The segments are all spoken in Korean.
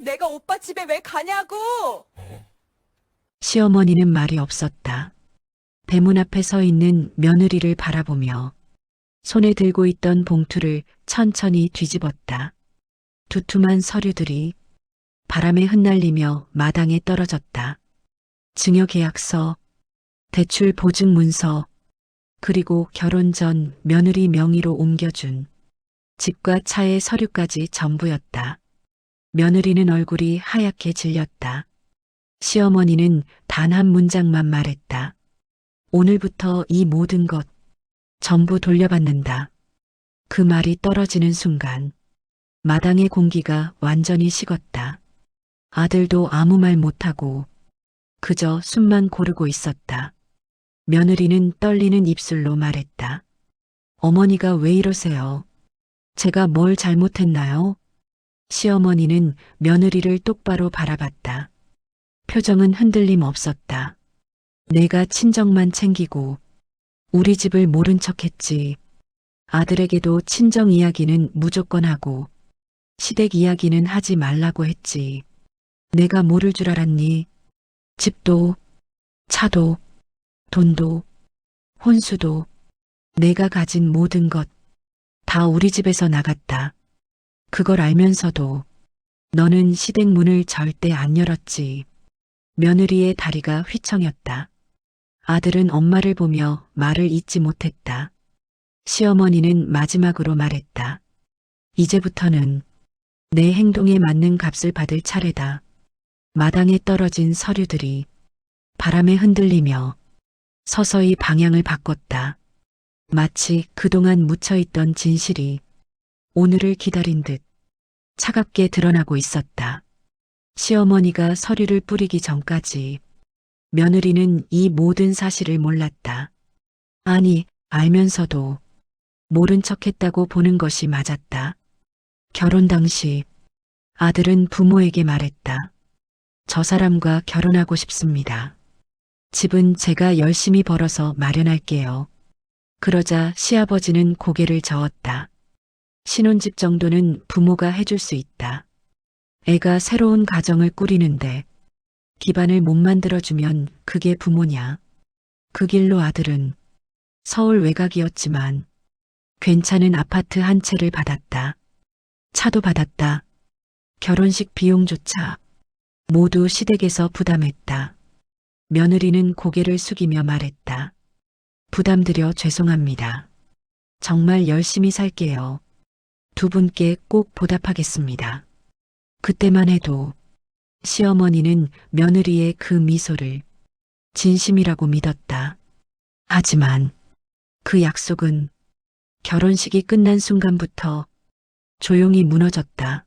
내가 오빠 집에 왜 가냐고! 시어머니는 말이 없었다. 대문 앞에 서 있는 며느리를 바라보며 손에 들고 있던 봉투를 천천히 뒤집었다. 두툼한 서류들이 바람에 흩날리며 마당에 떨어졌다. 증여계약서, 대출 보증 문서, 그리고 결혼 전 며느리 명의로 옮겨준 집과 차의 서류까지 전부였다. 며느리는 얼굴이 하얗게 질렸다. 시어머니는 단 한 문장만 말했다. 오늘부터 이 모든 것 전부 돌려받는다. 그 말이 떨어지는 순간 마당의 공기가 완전히 식었다. 아들도 아무 말 못하고 그저 숨만 고르고 있었다. 며느리는 떨리는 입술로 말했다. 어머니가 왜 이러세요? 제가 뭘 잘못했나요? 시어머니는 며느리를 똑바로 바라봤다. 표정은 흔들림 없었다. 내가 친정만 챙기고 우리 집을 모른 척했지. 아들에게도 친정 이야기는 무조건 하고 시댁 이야기는 하지 말라고 했지. 내가 모를 줄 알았니? 집도, 차도, 돈도, 혼수도, 내가 가진 모든 것 다 우리 집에서 나갔다. 그걸 알면서도 너는 시댁 문을 절대 안 열었지. 며느리의 다리가 휘청였다. 아들은 엄마를 보며 말을 잇지 못했다. 시어머니는 마지막으로 말했다. 이제부터는 내 행동에 맞는 값을 받을 차례다. 마당에 떨어진 서류들이 바람에 흔들리며 서서히 방향을 바꿨다. 마치 그동안 묻혀있던 진실이 오늘을 기다린 듯 차갑게 드러나고 있었다. 시어머니가 서류를 뿌리기 전까지 며느리는 이 모든 사실을 몰랐다. 아니, 알면서도 모른 척했다고 보는 것이 맞았다. 결혼 당시 아들은 부모에게 말했다. 저 사람과 결혼하고 싶습니다. 집은 제가 열심히 벌어서 마련할게요. 그러자 시아버지는 고개를 저었다. 신혼집 정도는 부모가 해줄 수 있다. 애가 새로운 가정을 꾸리는데 기반을 못 만들어주면 그게 부모냐. 그 길로 아들은 서울 외곽이었지만 괜찮은 아파트 한 채를 받았다. 차도 받았다. 결혼식 비용조차 모두 시댁에서 부담했다. 며느리는 고개를 숙이며 말했다. 부담드려 죄송합니다. 정말 열심히 살게요. 두 분께 꼭 보답하겠습니다. 그때만 해도 시어머니는 며느리의 그 미소를 진심이라고 믿었다. 하지만 그 약속은 결혼식이 끝난 순간부터 조용히 무너졌다.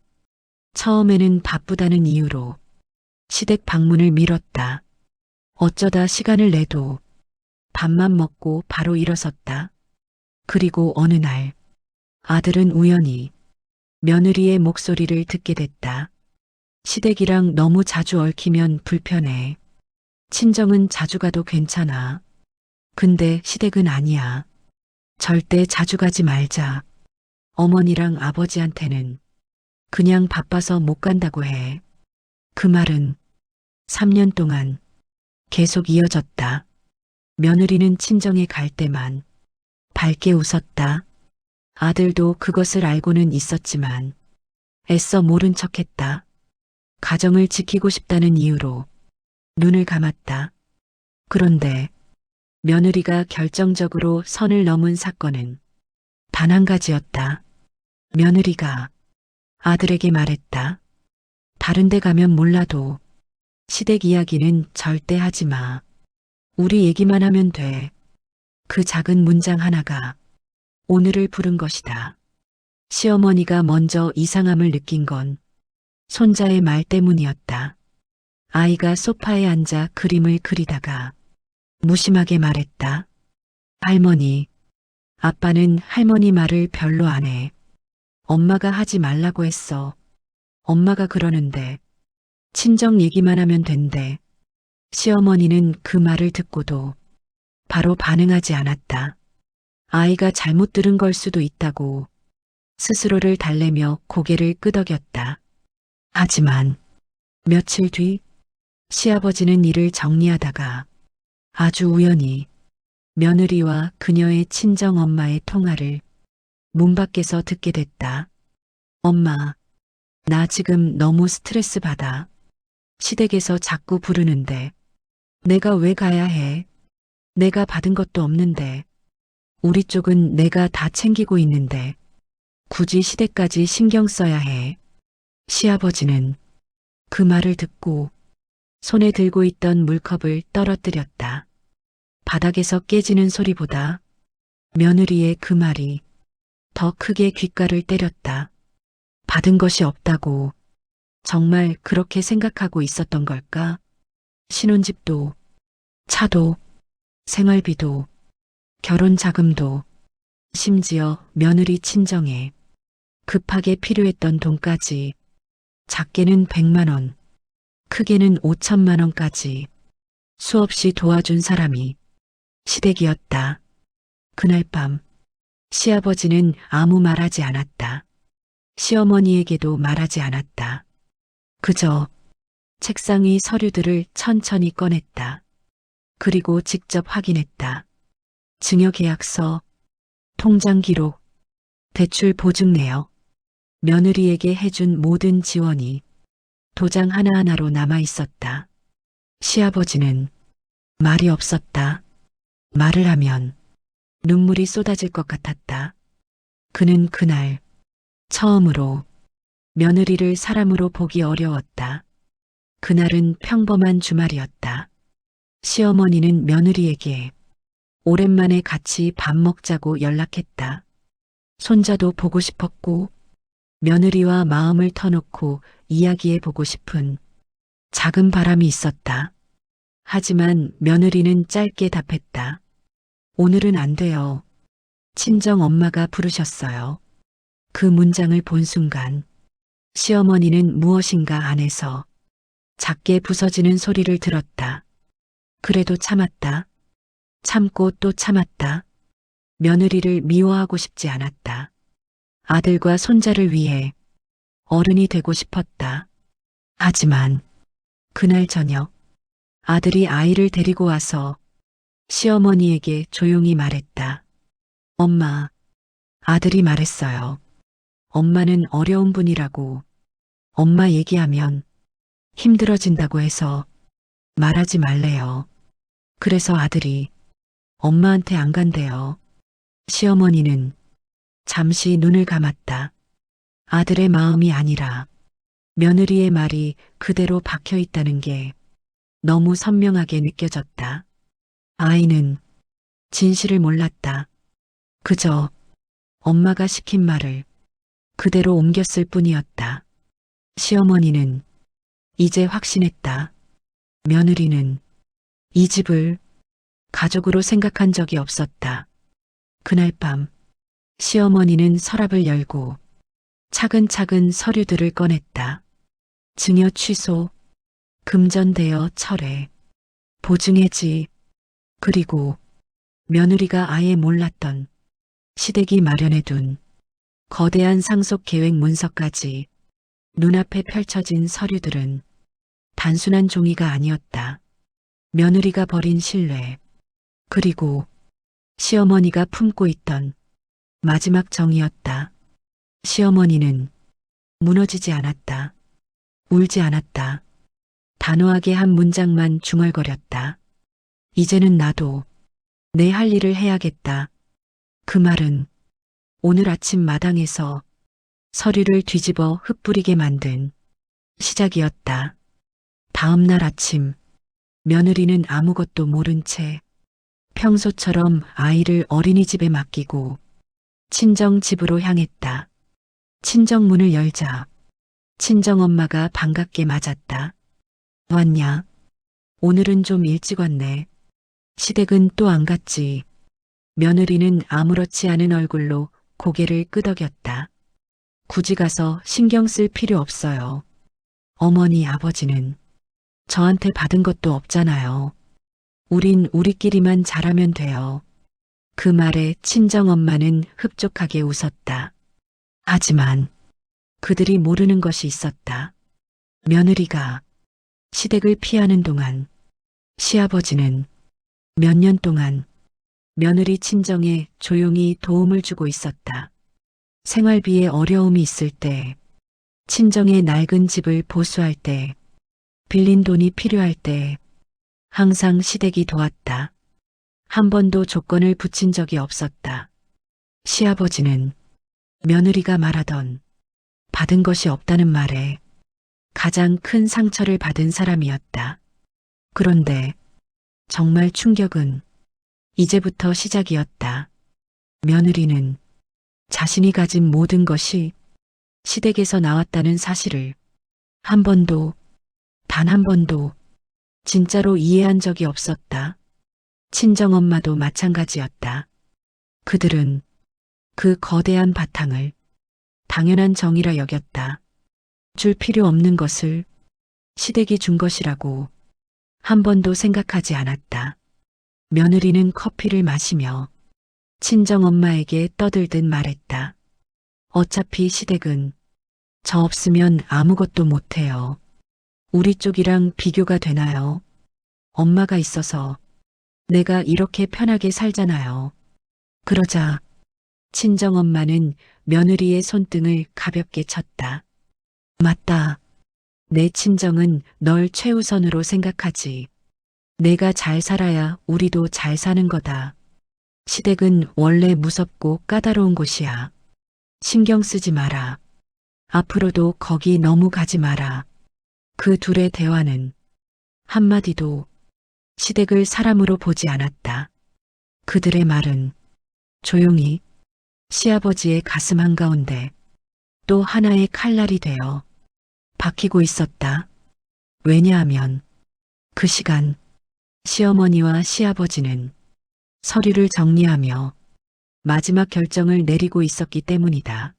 처음에는 바쁘다는 이유로 시댁 방문을 미뤘다. 어쩌다 시간을 내도 밥만 먹고 바로 일어섰다. 그리고 어느 날 아들은 우연히 며느리의 목소리를 듣게 됐다. 시댁이랑 너무 자주 얽히면 불편해. 친정은 자주 가도 괜찮아. 근데 시댁은 아니야. 절대 자주 가지 말자. 어머니랑 아버지한테는 그냥 바빠서 못 간다고 해. 그 말은 3년 동안 계속 이어졌다. 며느리는 친정에 갈 때만 밝게 웃었다. 아들도 그것을 알고는 있었지만 애써 모른 척했다. 가정을 지키고 싶다는 이유로 눈을 감았다. 그런데 며느리가 결정적으로 선을 넘은 사건은 단 한 가지였다. 며느리가 아들에게 말했다. 다른 데 가면 몰라도 시댁 이야기는 절대 하지 마. 우리 얘기만 하면 돼. 그 작은 문장 하나가 오늘을 부른 것이다. 시어머니가 먼저 이상함을 느낀 건 손자의 말 때문이었다. 아이가 소파에 앉아 그림을 그리다가 무심하게 말했다. 할머니, 아빠는 할머니 말을 별로 안 해. 엄마가 하지 말라고 했어. 엄마가 그러는데 친정 얘기만 하면 된대. 시어머니는 그 말을 듣고도 바로 반응하지 않았다. 아이가 잘못 들은 걸 수도 있다고 스스로를 달래며 고개를 끄덕였다. 하지만 며칠 뒤 시아버지는 일을 정리하다가 아주 우연히 며느리와 그녀의 친정엄마의 통화를 문 밖에서 듣게 됐다. 엄마, 나 지금 너무 스트레스 받아. 시댁에서 자꾸 부르는데 내가 왜 가야 해? 내가 받은 것도 없는데. 우리 쪽은 내가 다 챙기고 있는데 굳이 시댁까지 신경 써야 해. 시아버지는 그 말을 듣고 손에 들고 있던 물컵을 떨어뜨렸다. 바닥에서 깨지는 소리보다 며느리의 그 말이 더 크게 귓가를 때렸다. 받은 것이 없다고 정말 그렇게 생각하고 있었던 걸까? 신혼집도, 차도, 생활비도, 결혼 자금도, 심지어 며느리 친정에 급하게 필요했던 돈까지, 작게는 100만 원, 크게는 5천만 원까지 수없이 도와준 사람이 시댁이었다. 그날 밤 시아버지는 아무 말하지 않았다. 시어머니에게도 말하지 않았다. 그저 책상 위 서류들을 천천히 꺼냈다. 그리고 직접 확인했다. 증여계약서, 통장 기록, 대출 보증 내역, 며느리에게 해준 모든 지원이 도장 하나하나로 남아 있었다. 시아버지는 말이 없었다. 말을 하면 눈물이 쏟아질 것 같았다. 그는 그날 처음으로 며느리를 사람으로 보기 어려웠다. 그날은 평범한 주말이었다. 시어머니는 며느리에게 오랜만에 같이 밥 먹자고 연락했다. 손자도 보고 싶었고 며느리와 마음을 터놓고 이야기해 보고 싶은 작은 바람이 있었다. 하지만 며느리는 짧게 답했다. 오늘은 안 돼요. 친정 엄마가 부르셨어요. 그 문장을 본 순간 시어머니는 무엇인가 안에서 작게 부서지는 소리를 들었다. 그래도 참았다. 참고 또 참았다. 며느리를 미워하고 싶지 않았다. 아들과 손자를 위해 어른이 되고 싶었다. 하지만 그날 저녁 아들이 아이를 데리고 와서 시어머니에게 조용히 말했다. 엄마, 아들이 말했어요. 엄마는 어려운 분이라고 엄마 얘기하면 힘들어진다고 해서 말하지 말래요. 그래서 아들이 엄마한테 안 간대요. 시어머니는 잠시 눈을 감았다. 아들의 마음이 아니라 며느리의 말이 그대로 박혀 있다는 게 너무 선명하게 느껴졌다. 아이는 진실을 몰랐다. 그저 엄마가 시킨 말을 그대로 옮겼을 뿐이었다. 시어머니는 이제 확신했다. 며느리는 이 집을 가족으로 생각한 적이 없었다. 그날 밤 시어머니는 서랍을 열고 차근차근 서류들을 꺼냈다. 증여 취소, 금전대여 철회, 보증해지, 그리고 며느리가 아예 몰랐던 시댁이 마련해둔 거대한 상속 계획 문서까지 눈앞에 펼쳐진 서류들은 단순한 종이가 아니었다. 며느리가 버린 신뢰, 그리고 시어머니가 품고 있던 마지막 정이었다. 시어머니는 무너지지 않았다. 울지 않았다. 단호하게 한 문장만 중얼거렸다. 이제는 나도 내 할 일을 해야겠다. 그 말은 오늘 아침 마당에서 서류를 뒤집어 흩뿌리게 만든 시작이었다. 다음 날 아침 며느리는 아무것도 모른 채 평소처럼 아이를 어린이집에 맡기고 친정 집으로 향했다. 친정 문을 열자 친정엄마가 반갑게 맞았다. 왔냐? 오늘은 좀 일찍 왔네. 시댁은 또 안 갔지. 며느리는 아무렇지 않은 얼굴로 고개를 끄덕였다. 굳이 가서 신경 쓸 필요 없어요. 어머니, 아버지는 저한테 받은 것도 없잖아요. 우린 우리끼리만 잘하면 돼요. 그 말에 친정엄마는 흡족하게 웃었다. 하지만 그들이 모르는 것이 있었다. 며느리가 시댁을 피하는 동안 시아버지는 몇 년 동안 며느리 친정에 조용히 도움을 주고 있었다. 생활비에 어려움이 있을 때, 친정의 낡은 집을 보수할 때, 빌린 돈이 필요할 때 항상 시댁이 도왔다. 한 번도 조건을 붙인 적이 없었다. 시아버지는 며느리가 말하던 받은 것이 없다는 말에 가장 큰 상처를 받은 사람이었다. 그런데 정말 충격은 이제부터 시작이었다. 며느리는 자신이 가진 모든 것이 시댁에서 나왔다는 사실을 한 번도, 단 한 번도 진짜로 이해한 적이 없었다. 친정엄마도 마찬가지였다. 그들은 그 거대한 바탕을 당연한 정이라 여겼다. 줄 필요 없는 것을 시댁이 준 것이라고 한 번도 생각하지 않았다. 며느리는 커피를 마시며 친정엄마에게 떠들듯 말했다. 어차피 시댁은 저 없으면 아무것도 못해요. 우리 쪽이랑 비교가 되나요? 엄마가 있어서 내가 이렇게 편하게 살잖아요. 그러자 친정엄마는 며느리의 손등을 가볍게 쳤다. 맞다. 내 친정은 널 최우선으로 생각하지. 내가 잘 살아야 우리도 잘 사는 거다. 시댁은 원래 무섭고 까다로운 곳이야. 신경 쓰지 마라. 앞으로도 거기 너무 가지 마라. 그 둘의 대화는 한마디도 시댁을 사람으로 보지 않았다. 그들의 말은 조용히 시아버지의 가슴 한가운데 또 하나의 칼날이 되어 박히고 있었다. 왜냐하면 그 시간 시어머니와 시아버지는 서류를 정리하며 마지막 결정을 내리고 있었기 때문이다.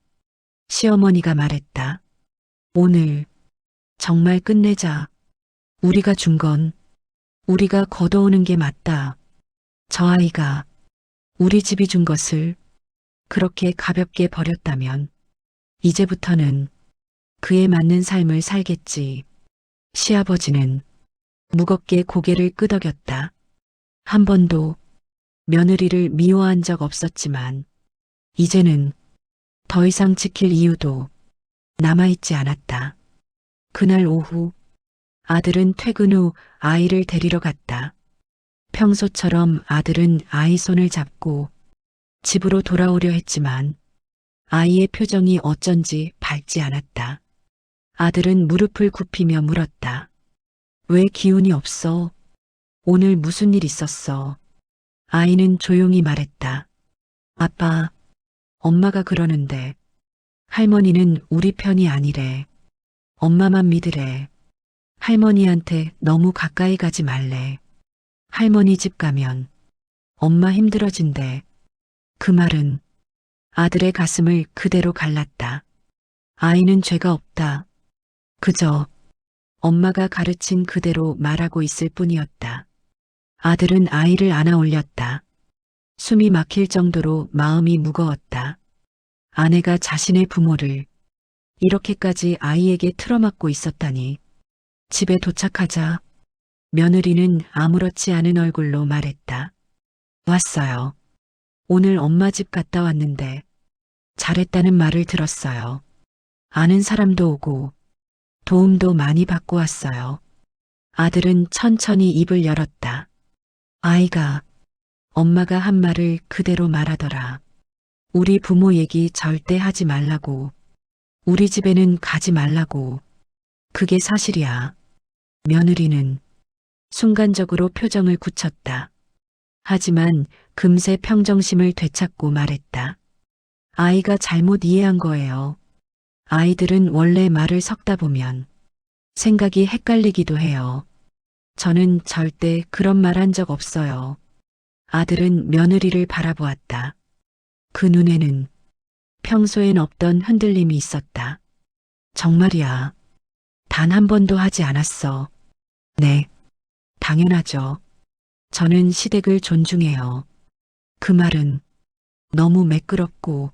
시어머니가 말했다. 오늘 정말 끝내자. 우리가 준 건 우리가 걷어오는 게 맞다. 저 아이가 우리 집이 준 것을 그렇게 가볍게 버렸다면 이제부터는 그에 맞는 삶을 살겠지. 시아버지는 무겁게 고개를 끄덕였다. 한 번도 며느리를 미워한 적 없었지만 이제는 더 이상 지킬 이유도 남아있지 않았다. 그날 오후 아들은 퇴근 후 아이를 데리러 갔다. 평소처럼 아들은 아이 손을 잡고 집으로 돌아오려 했지만 아이의 표정이 어쩐지 밝지 않았다. 아들은 무릎을 굽히며 물었다. 왜 기운이 없어? 오늘 무슨 일 있었어? 아이는 조용히 말했다. 아빠, 엄마가 그러는데 할머니는 우리 편이 아니래. 엄마만 믿으래. 할머니한테 너무 가까이 가지 말래. 할머니 집 가면 엄마 힘들어진대. 그 말은 아들의 가슴을 그대로 갈랐다. 아이는 죄가 없다. 그저 엄마가 가르친 그대로 말하고 있을 뿐이었다. 아들은 아이를 안아 올렸다. 숨이 막힐 정도로 마음이 무거웠다. 아내가 자신의 부모를 이렇게까지 아이에게 틀어막고 있었다니. 집에 도착하자 며느리는 아무렇지 않은 얼굴로 말했다. 왔어요. 오늘 엄마 집 갔다 왔는데 잘했다는 말을 들었어요. 아는 사람도 오고 도움도 많이 받고 왔어요. 아들은 천천히 입을 열었다. 아이가 엄마가 한 말을 그대로 말하더라. 우리 부모 얘기 절대 하지 말라고. 우리 집에는 가지 말라고. 그게 사실이야. 며느리는 순간적으로 표정을 굳혔다. 하지만 금세 평정심을 되찾고 말했다. 아이가 잘못 이해한 거예요. 아이들은 원래 말을 섞다 보면 생각이 헷갈리기도 해요. 저는 절대 그런 말 한 적 없어요. 아들은 며느리를 바라보았다. 그 눈에는 평소엔 없던 흔들림이 있었다. 정말이야. 단 한 번도 하지 않았어. 네, 당연하죠. 저는 시댁을 존중해요. 그 말은 너무 매끄럽고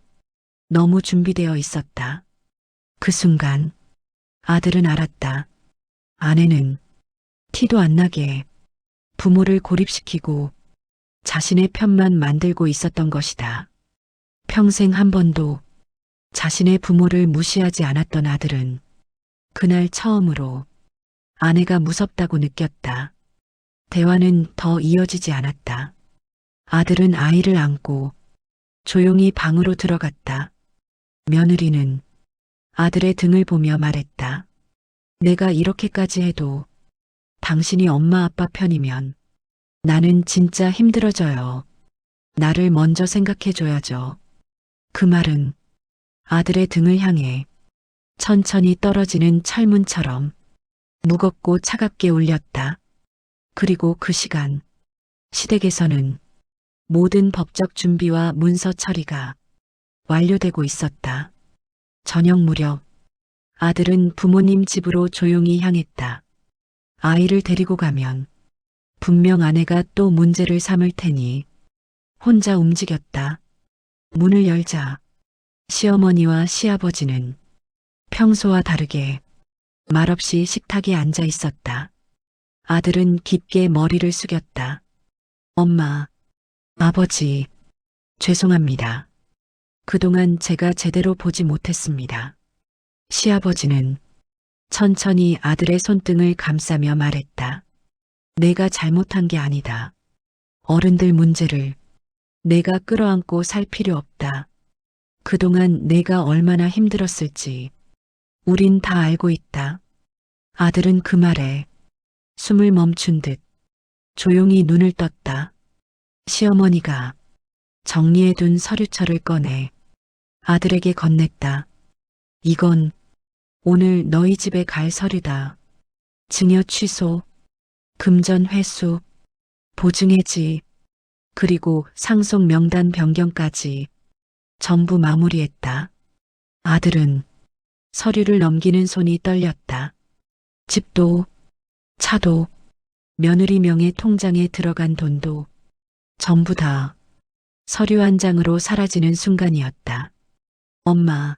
너무 준비되어 있었다. 그 순간 아들은 알았다. 아내는 티도 안 나게 부모를 고립시키고 자신의 편만 만들고 있었던 것이다. 평생 한 번도 자신의 부모를 무시하지 않았던 아들은 그날 처음으로 아내가 무섭다고 느꼈다. 대화는 더 이어지지 않았다. 아들은 아이를 안고 조용히 방으로 들어갔다. 며느리는 아들의 등을 보며 말했다. 내가 이렇게까지 해도 당신이 엄마 아빠 편이면 나는 진짜 힘들어져요. 나를 먼저 생각해줘야죠. 그 말은 아들의 등을 향해 천천히 떨어지는 철문처럼 무겁고 차갑게 울렸다. 그리고 그 시간 시댁에서는 모든 법적 준비와 문서 처리가 완료되고 있었다. 저녁 무렵 아들은 부모님 집으로 조용히 향했다. 아이를 데리고 가면 분명 아내가 또 문제를 삼을 테니 혼자 움직였다. 문을 열자 시어머니와 시아버지는 평소와 다르게 말없이 식탁에 앉아 있었다. 아들은 깊게 머리를 숙였다. 엄마, 아버지, 죄송합니다. 그동안 제가 제대로 보지 못했습니다. 시아버지는 천천히 아들의 손등을 감싸며 말했다. 내가 잘못한 게 아니다. 어른들 문제를 내가 끌어안고 살 필요 없다. 그동안 내가 얼마나 힘들었을지 우린 다 알고 있다. 아들은 그 말에 숨을 멈춘 듯 조용히 눈을 떴다. 시어머니가 정리해둔 서류철을 꺼내 아들에게 건넸다. 이건 오늘 너희 집에 갈 서류다. 증여 취소, 금전 회수, 보증해지, 그리고 상속 명단 변경까지 전부 마무리했다. 아들은 서류를 넘기는 손이 떨렸다. 집도, 차도, 며느리 명의 통장에 들어간 돈도 전부 다 서류 한 장으로 사라지는 순간이었다. 엄마,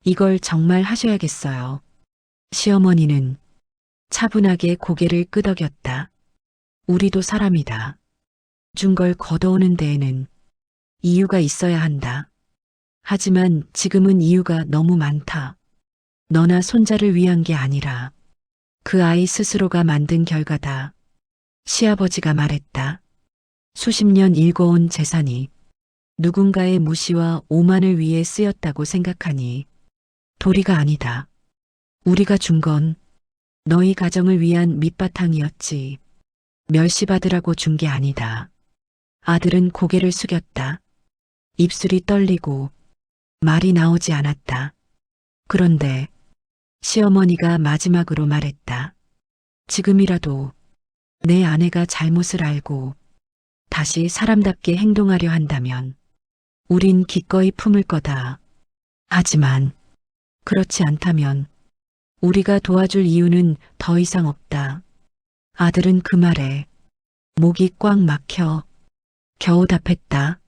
이걸 정말 하셔야겠어요. 시어머니는 차분하게 고개를 끄덕였다. 우리도 사람이다. 준 걸 걷어오는 데에는 이유가 있어야 한다. 하지만 지금은 이유가 너무 많다. 너나 손자를 위한 게 아니라 그 아이 스스로가 만든 결과다. 시아버지가 말했다. 수십 년 일궈온 재산이 누군가의 무시와 오만을 위해 쓰였다고 생각하니 도리가 아니다. 우리가 준 건 너희 가정을 위한 밑바탕이었지. 멸시받으라고 준 게 아니다. 아들은 고개를 숙였다. 입술이 떨리고 말이 나오지 않았다. 그런데 시어머니가 마지막으로 말했다. 지금이라도 내 아내가 잘못을 알고 다시 사람답게 행동하려 한다면 우린 기꺼이 품을 거다. 하지만 그렇지 않다면 우리가 도와줄 이유는 더 이상 없다. 아들은 그 말에 목이 꽉 막혀 겨우 답했다.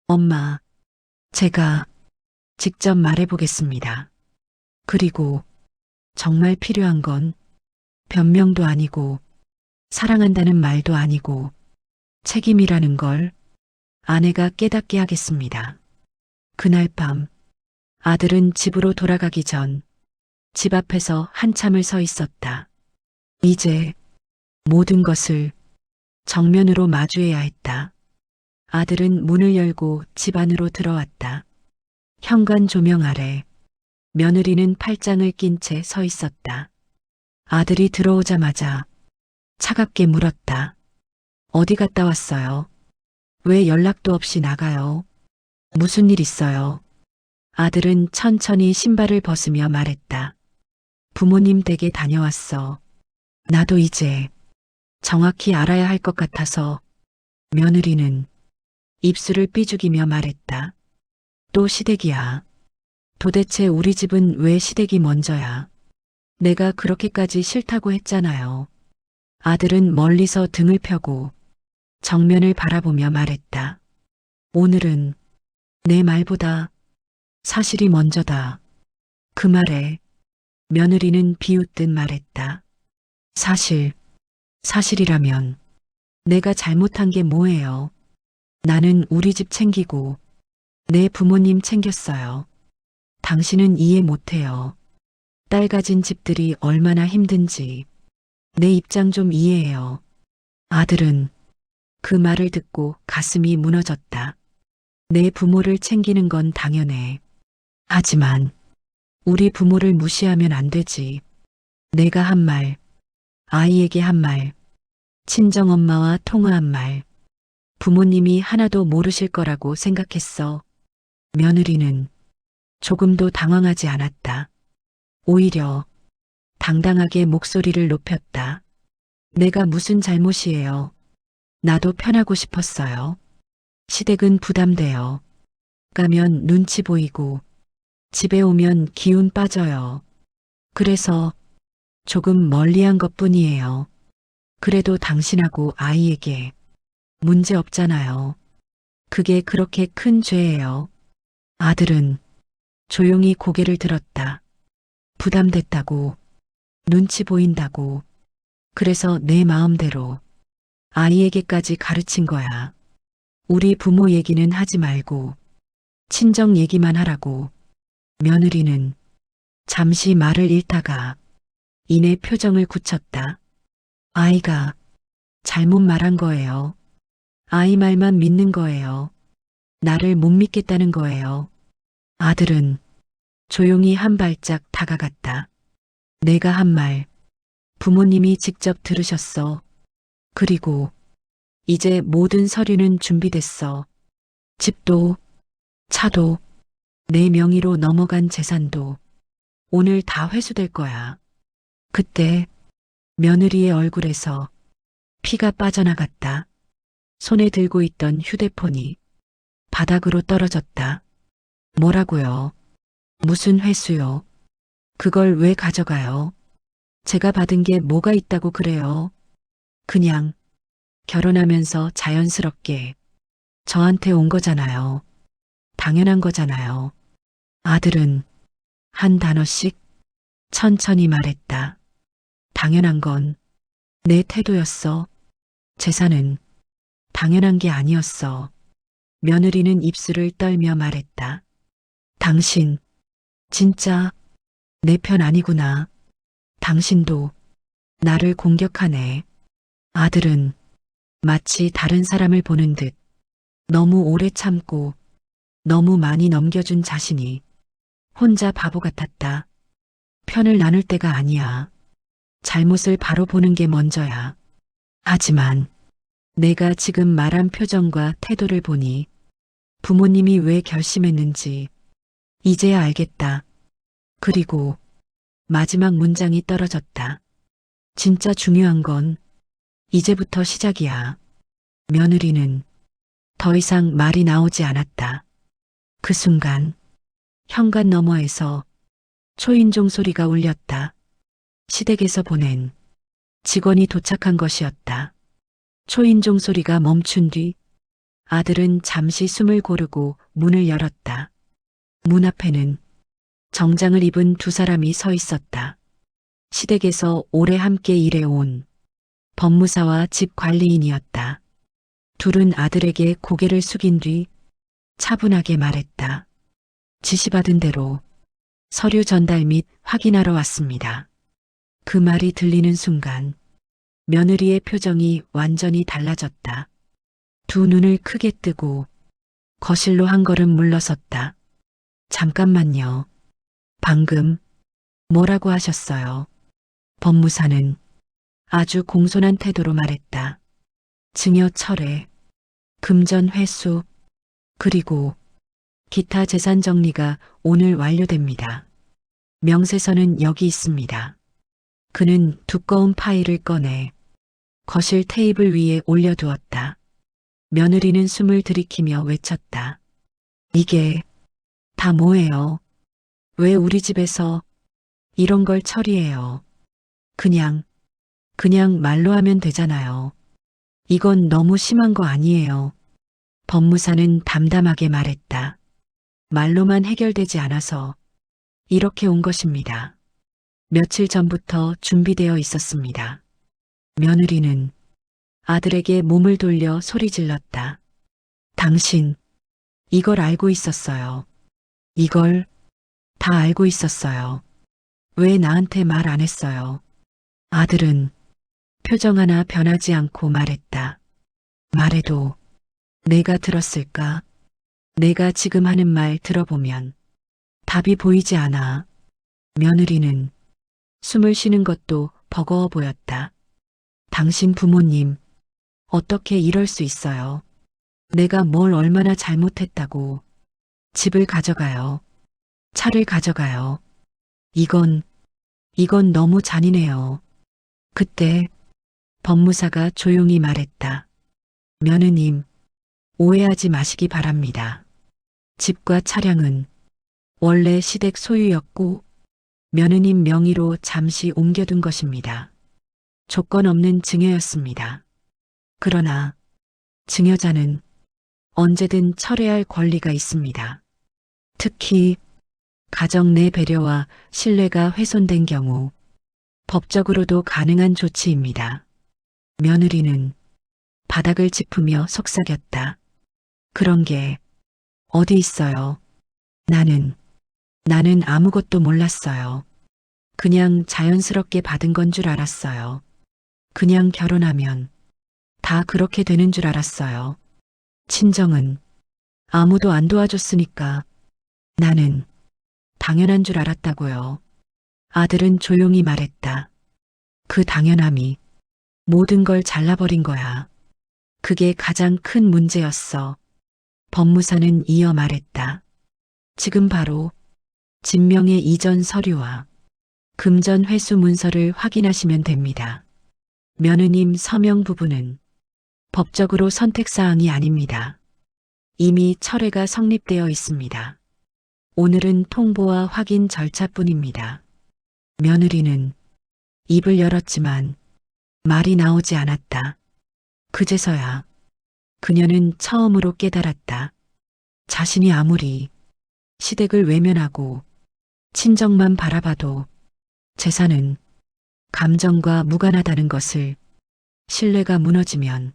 엄마, 제가 직접 말해보겠습니다. 그리고 정말 필요한 건 변명도 아니고 사랑한다는 말도 아니고 책임이라는 걸 아내가 깨닫게 하겠습니다. 그날 밤 아들은 집으로 돌아가기 전 집 앞에서 한참을 서 있었다. 이제 모든 것을 정면으로 마주해야 했다. 아들은 문을 열고 집 안으로 들어왔다. 현관 조명 아래 며느리는 팔짱을 낀 채 서 있었다. 아들이 들어오자마자 차갑게 물었다. 어디 갔다 왔어요? 왜 연락도 없이 나가요? 무슨 일 있어요? 아들은 천천히 신발을 벗으며 말했다. 부모님 댁에 다녀왔어. 나도 이제 정확히 알아야 할 것 같아서. 며느리는 입술을 삐죽이며 말했다. 또 시댁이야. 도대체 우리 집은 왜 시댁이 먼저야? 내가 그렇게까지 싫다고 했잖아요. 아들은 멀리서 등을 펴고 정면을 바라보며 말했다. 오늘은 내 말보다 사실이 먼저다. 그 말에 며느리는 비웃듯 말했다. 사실 사실이라면 내가 잘못한 게 뭐예요? 나는 우리 집 챙기고 내 부모님 챙겼어요. 당신은 이해 못해요. 딸 가진 집들이 얼마나 힘든지 내 입장 좀 이해해요. 아들은 그 말을 듣고 가슴이 무너졌다. 내 부모를 챙기는 건 당연해. 하지만 우리 부모를 무시하면 안 되지. 내가 한 말, 아이에게 한 말, 친정엄마와 통화한 말, 부모님이 하나도 모르실 거라고 생각했어. 며느리는 조금도 당황하지 않았다. 오히려 당당하게 목소리를 높였다. 내가 무슨 잘못이에요. 나도 편하고 싶었어요. 시댁은 부담돼요. 가면 눈치 보이고 집에 오면 기운 빠져요. 그래서 조금 멀리한 것뿐이에요. 그래도 당신하고 아이에게 문제 없잖아요. 그게 그렇게 큰 죄예요. 아들은 조용히 고개를 들었다. 부담됐다고, 눈치 보인다고, 그래서 내 마음대로 아이에게까지 가르친 거야. 우리 부모 얘기는 하지 말고 친정 얘기만 하라고. 며느리는 잠시 말을 잃다가 이내 표정을 굳혔다. 아이가 잘못 말한 거예요. 아이 말만 믿는 거예요. 나를 못 믿겠다는 거예요. 아들은 조용히 한 발짝 다가갔다. 내가 한 말, 부모님이 직접 들으셨어. 그리고 이제 모든 서류는 준비됐어. 집도, 차도, 내 명의로 넘어간 재산도 오늘 다 회수될 거야. 그때 며느리의 얼굴에서 피가 빠져나갔다. 손에 들고 있던 휴대폰이 바닥으로 떨어졌다. 뭐라고요? 무슨 회수요? 그걸 왜 가져가요? 제가 받은 게 뭐가 있다고 그래요? 그냥 결혼하면서 자연스럽게 저한테 온 거잖아요. 당연한 거잖아요. 아들은 한 단어씩 천천히 말했다. 당연한 건 내 태도였어. 재산은 당연한 게 아니었어. 며느리는 입술을 떨며 말했다. 당신, 진짜 내 편 아니구나. 당신도 나를 공격하네. 아들은 마치 다른 사람을 보는 듯 너무 오래 참고 너무 많이 넘겨준 자신이 혼자 바보 같았다. 편을 나눌 때가 아니야. 잘못을 바로 보는 게 먼저야. 하지만 내가 지금 말한 표정과 태도를 보니 부모님이 왜 결심했는지 이제야 알겠다. 그리고 마지막 문장이 떨어졌다. 진짜 중요한 건 이제부터 시작이야. 며느리는 더 이상 말이 나오지 않았다. 그 순간 현관 너머에서 초인종 소리가 울렸다. 시댁에서 보낸 직원이 도착한 것이었다. 초인종 소리가 멈춘 뒤 아들은 잠시 숨을 고르고 문을 열었다. 문 앞에는 정장을 입은 두 사람이 서 있었다. 시댁에서 오래 함께 일해온 법무사와 집 관리인이었다. 둘은 아들에게 고개를 숙인 뒤 차분하게 말했다. 지시받은 대로 서류 전달 및 확인하러 왔습니다. 그 말이 들리는 순간 며느리의 표정이 완전히 달라졌다. 두 눈을 크게 뜨고 거실로 한 걸음 물러섰다. 잠깐만요. 방금 뭐라고 하셨어요? 법무사는 아주 공손한 태도로 말했다. 증여 철회, 금전 회수, 그리고 기타 재산 정리가 오늘 완료됩니다. 명세서는 여기 있습니다. 그는 두꺼운 파일을 꺼내 거실 테이블 위에 올려두었다. 며느리는 숨을 들이키며 외쳤다. 이게 다 뭐예요? 왜 우리 집에서 이런 걸 처리해요? 그냥 말로 하면 되잖아요. 이건 너무 심한 거 아니에요. 법무사는 담담하게 말했다. 말로만 해결되지 않아서 이렇게 온 것입니다. 며칠 전부터 준비되어 있었습니다. 며느리는 아들에게 몸을 돌려 소리 질렀다. 당신, 이걸 알고 있었어요. 이걸 다 알고 있었어요. 왜 나한테 말 안 했어요? 아들은 표정 하나 변하지 않고 말했다. 말해도 내가 들었을까? 내가 지금 하는 말 들어보면 답이 보이지 않아. 며느리는 숨을 쉬는 것도 버거워 보였다. 당신 부모님, 어떻게 이럴 수 있어요? 내가 뭘 얼마나 잘못했다고. 집을 가져가요. 차를 가져가요. 이건 너무 잔인해요. 그때 법무사가 조용히 말했다. 며느님, 오해하지 마시기 바랍니다. 집과 차량은 원래 시댁 소유였고 며느님 명의로 잠시 옮겨둔 것입니다. 조건 없는 증여였습니다. 그러나 증여자는 언제든 철회할 권리가 있습니다. 특히 가정 내 배려와 신뢰가 훼손된 경우 법적으로도 가능한 조치입니다. 며느리는 바닥을 짚으며 속삭였다. 그런 게 어디 있어요? 나는 아무것도 몰랐어요. 그냥 자연스럽게 받은 건 줄 알았어요. 그냥 결혼하면 다 그렇게 되는 줄 알았어요. 친정은 아무도 안 도와줬으니까 나는 당연한 줄 알았다고요. 아들은 조용히 말했다. 그 당연함이 모든 걸 잘라버린 거야. 그게 가장 큰 문제였어. 법무사는 이어 말했다. 지금 바로 진명의 이전 서류와 금전 회수 문서를 확인하시면 됩니다. 며느님 서명 부분은 법적으로 선택사항이 아닙니다. 이미 철회가 성립되어 있습니다. 오늘은 통보와 확인 절차뿐입니다. 며느리는 입을 열었지만 말이 나오지 않았다. 그제서야 그녀는 처음으로 깨달았다. 자신이 아무리 시댁을 외면하고 친정만 바라봐도 재산은 감정과 무관하다는 것을, 신뢰가 무너지면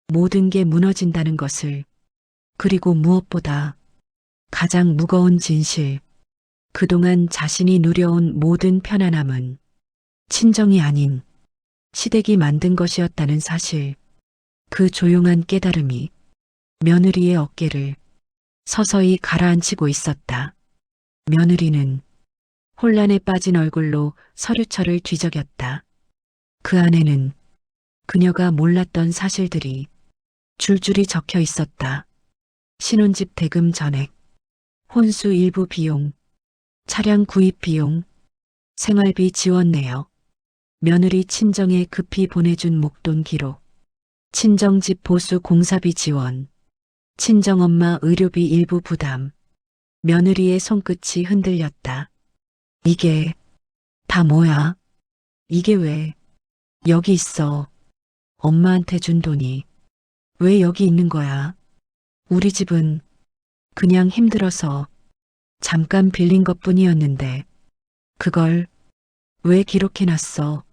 모든 게 무너진다는 것을, 그리고 무엇보다 가장 무거운 진실, 그동안 자신이 누려온 모든 편안함은 친정이 아닌 시댁이 만든 것이었다는 사실, 그 조용한 깨달음이 며느리의 어깨를 서서히 가라앉히고 있었다. 며느리는 혼란에 빠진 얼굴로 서류철을 뒤적였다. 그 안에는 그녀가 몰랐던 사실들이 줄줄이 적혀 있었다. 신혼집 대금 전액, 혼수 일부 비용, 차량 구입 비용, 생활비 지원 내역, 며느리 친정에 급히 보내준 목돈 기록, 친정집 보수 공사비 지원, 친정엄마 의료비 일부 부담. 며느리의 손끝이 흔들렸다. 이게 다 뭐야? 이게 왜 여기 있어? 엄마한테 준 돈이 왜 여기 있는 거야? 우리 집은 그냥 힘들어서 잠깐 빌린 것뿐이었는데 그걸 왜 기록해놨어?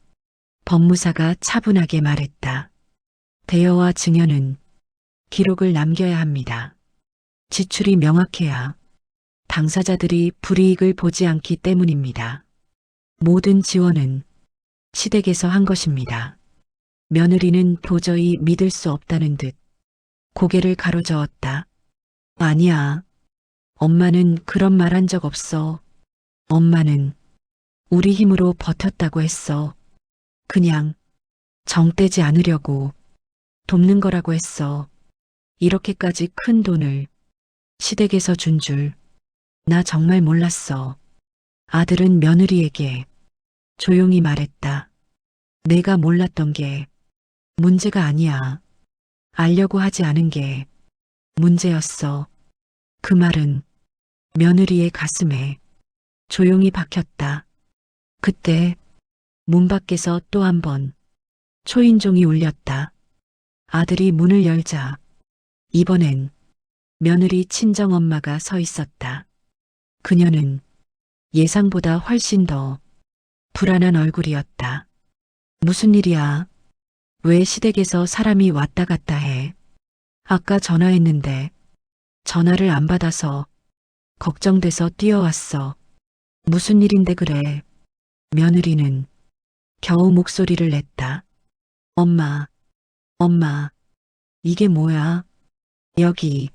법무사가 차분하게 말했다. 대여와 증여는 기록을 남겨야 합니다. 지출이 명확해야 당사자들이 불이익을 보지 않기 때문입니다. 모든 지원은 시댁에서 한 것입니다. 며느리는 도저히 믿을 수 없다는 듯 고개를 가로저었다. 아니야. 엄마는 그런 말 한 적 없어. 엄마는 우리 힘으로 버텼다고 했어. 그냥 정 떼지 않으려고 돕는 거라고 했어. 이렇게까지 큰 돈을 시댁에서 준 줄 나 정말 몰랐어. 아들은 며느리에게 조용히 말했다. 내가 몰랐던 게 문제가 아니야. 알려고 하지 않은 게 문제였어. 그 말은 며느리의 가슴에 조용히 박혔다. 그때 문 밖에서 또 한 번 초인종이 울렸다. 아들이 문을 열자 이번엔 며느리 친정엄마가 서 있었다. 그녀는 예상보다 훨씬 더 불안한 얼굴이었다. 무슨 일이야? 왜 시댁에서 사람이 왔다 갔다 해? 아까 전화했는데 전화를 안 받아서 걱정돼서 뛰어왔어. 무슨 일인데 그래? 며느리는 겨우 목소리를 냈다. 엄마, 엄마, 이게 뭐야? 여기,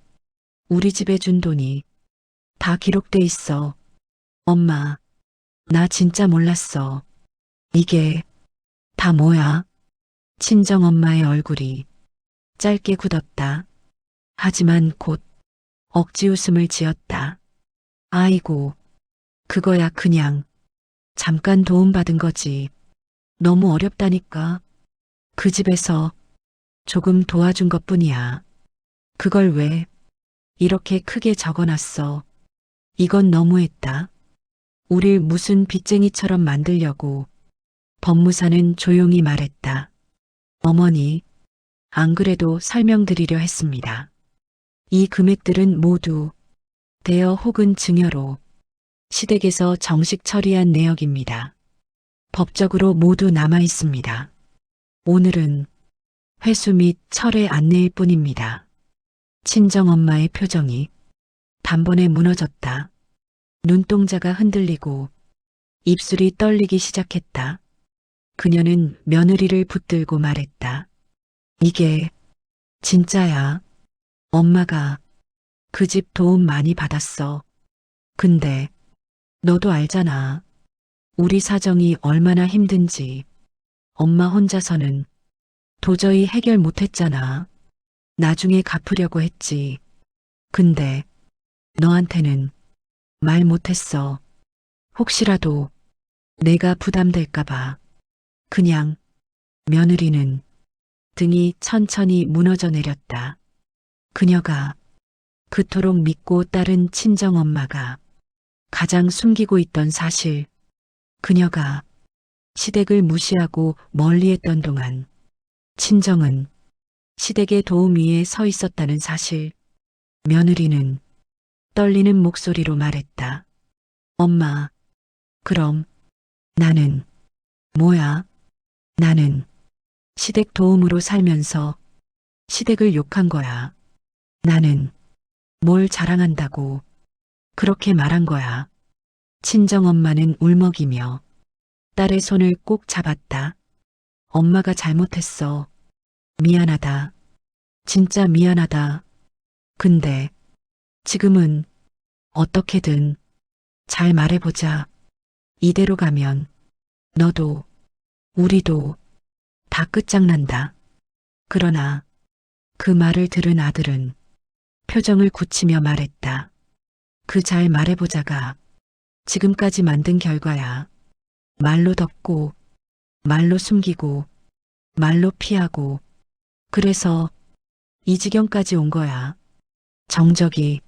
우리 집에 준 돈이 다 기록돼 있어. 엄마, 나 진짜 몰랐어. 이게 다 뭐야? 친정엄마의 얼굴이 짧게 굳었다. 하지만 곧 억지 웃음을 지었다. 아이고, 그거야 그냥 잠깐 도움받은 거지. 너무 어렵다니까. 그 집에서 조금 도와준 것뿐이야. 그걸 왜 이렇게 크게 적어놨어? 이건 너무했다. 우릴 무슨 빚쟁이처럼 만들려고. 법무사는 조용히 말했다. 어머니, 안 그래도 설명드리려 했습니다. 이 금액들은 모두 대여 혹은 증여로 시댁에서 정식 처리한 내역입니다. 법적으로 모두 남아 있습니다. 오늘은 회수 및 철회 안내일 뿐입니다. 친정엄마의 표정이 단번에 무너졌다. 눈동자가 흔들리고 입술이 떨리기 시작했다. 그녀는 며느리를 붙들고 말했다. 이게 진짜야. 엄마가 그 집 도움 많이 받았어. 근데 너도 알잖아. 우리 사정이 얼마나 힘든지. 엄마 혼자서는 도저히 해결 못했잖아. 나중에 갚으려고 했지. 근데 너한테는 말 못했어. 혹시라도 내가 부담될까봐. 그냥 며느리는 등이 천천히 무너져 내렸다. 그녀가 그토록 믿고 따른 친정엄마가 가장 숨기고 있던 사실, 그녀가 시댁을 무시하고 멀리했던 동안 친정은 시댁의 도움 위에 서 있었다는 사실. 며느리는 떨리는 목소리로 말했다. 엄마, 그럼 나는 뭐야? 나는 시댁 도움으로 살면서 시댁을 욕한 거야. 나는 뭘 자랑한다고 그렇게 말한 거야. 친정엄마는 울먹이며 딸의 손을 꼭 잡았다. 엄마가 잘못했어. 미안하다. 진짜 미안하다. 근데 지금은 어떻게든 잘 말해보자. 이대로 가면 너도 우리도 다 끝장난다. 그러나 그 말을 들은 아들은 표정을 굳히며 말했다. 그 잘 말해보자가 지금까지 만든 결과야. 말로 덮고, 말로 숨기고, 말로 피하고, 그래서 이 지경까지 온 거야. 정적이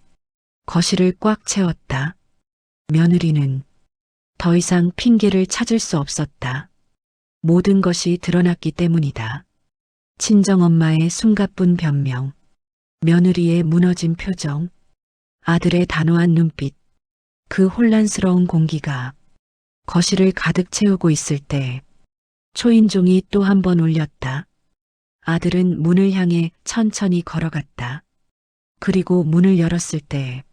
거실을 꽉 채웠다. 며느리는 더 이상 핑계를 찾을 수 없었다. 모든 것이 드러났기 때문이다. 친정엄마의 숨가쁜 변명, 며느리의 무너진 표정, 아들의 단호한 눈빛, 그 혼란스러운 공기가 거실을 가득 채우고 있을 때 초인종이 또 한 번 울렸다. 아들은 문을 향해 천천히 걸어갔다. 그리고 문을 열었을 때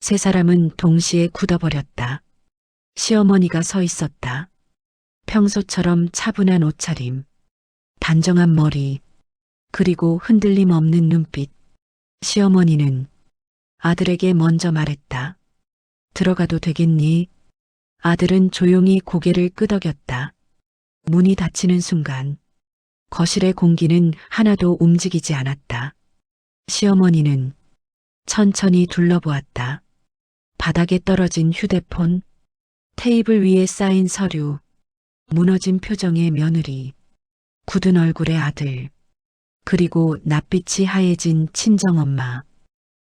세 사람은 동시에 굳어버렸다. 시어머니가 서 있었다. 평소처럼 차분한 옷차림, 단정한 머리, 그리고 흔들림 없는 눈빛. 시어머니는 아들에게 먼저 말했다. 들어가도 되겠니? 아들은 조용히 고개를 끄덕였다. 문이 닫히는 순간 거실의 공기는 하나도 움직이지 않았다. 시어머니는 천천히 둘러보았다. 바닥에 떨어진 휴대폰, 테이블 위에 쌓인 서류, 무너진 표정의 며느리, 굳은 얼굴의 아들, 그리고 낯빛이 하얘진 친정엄마.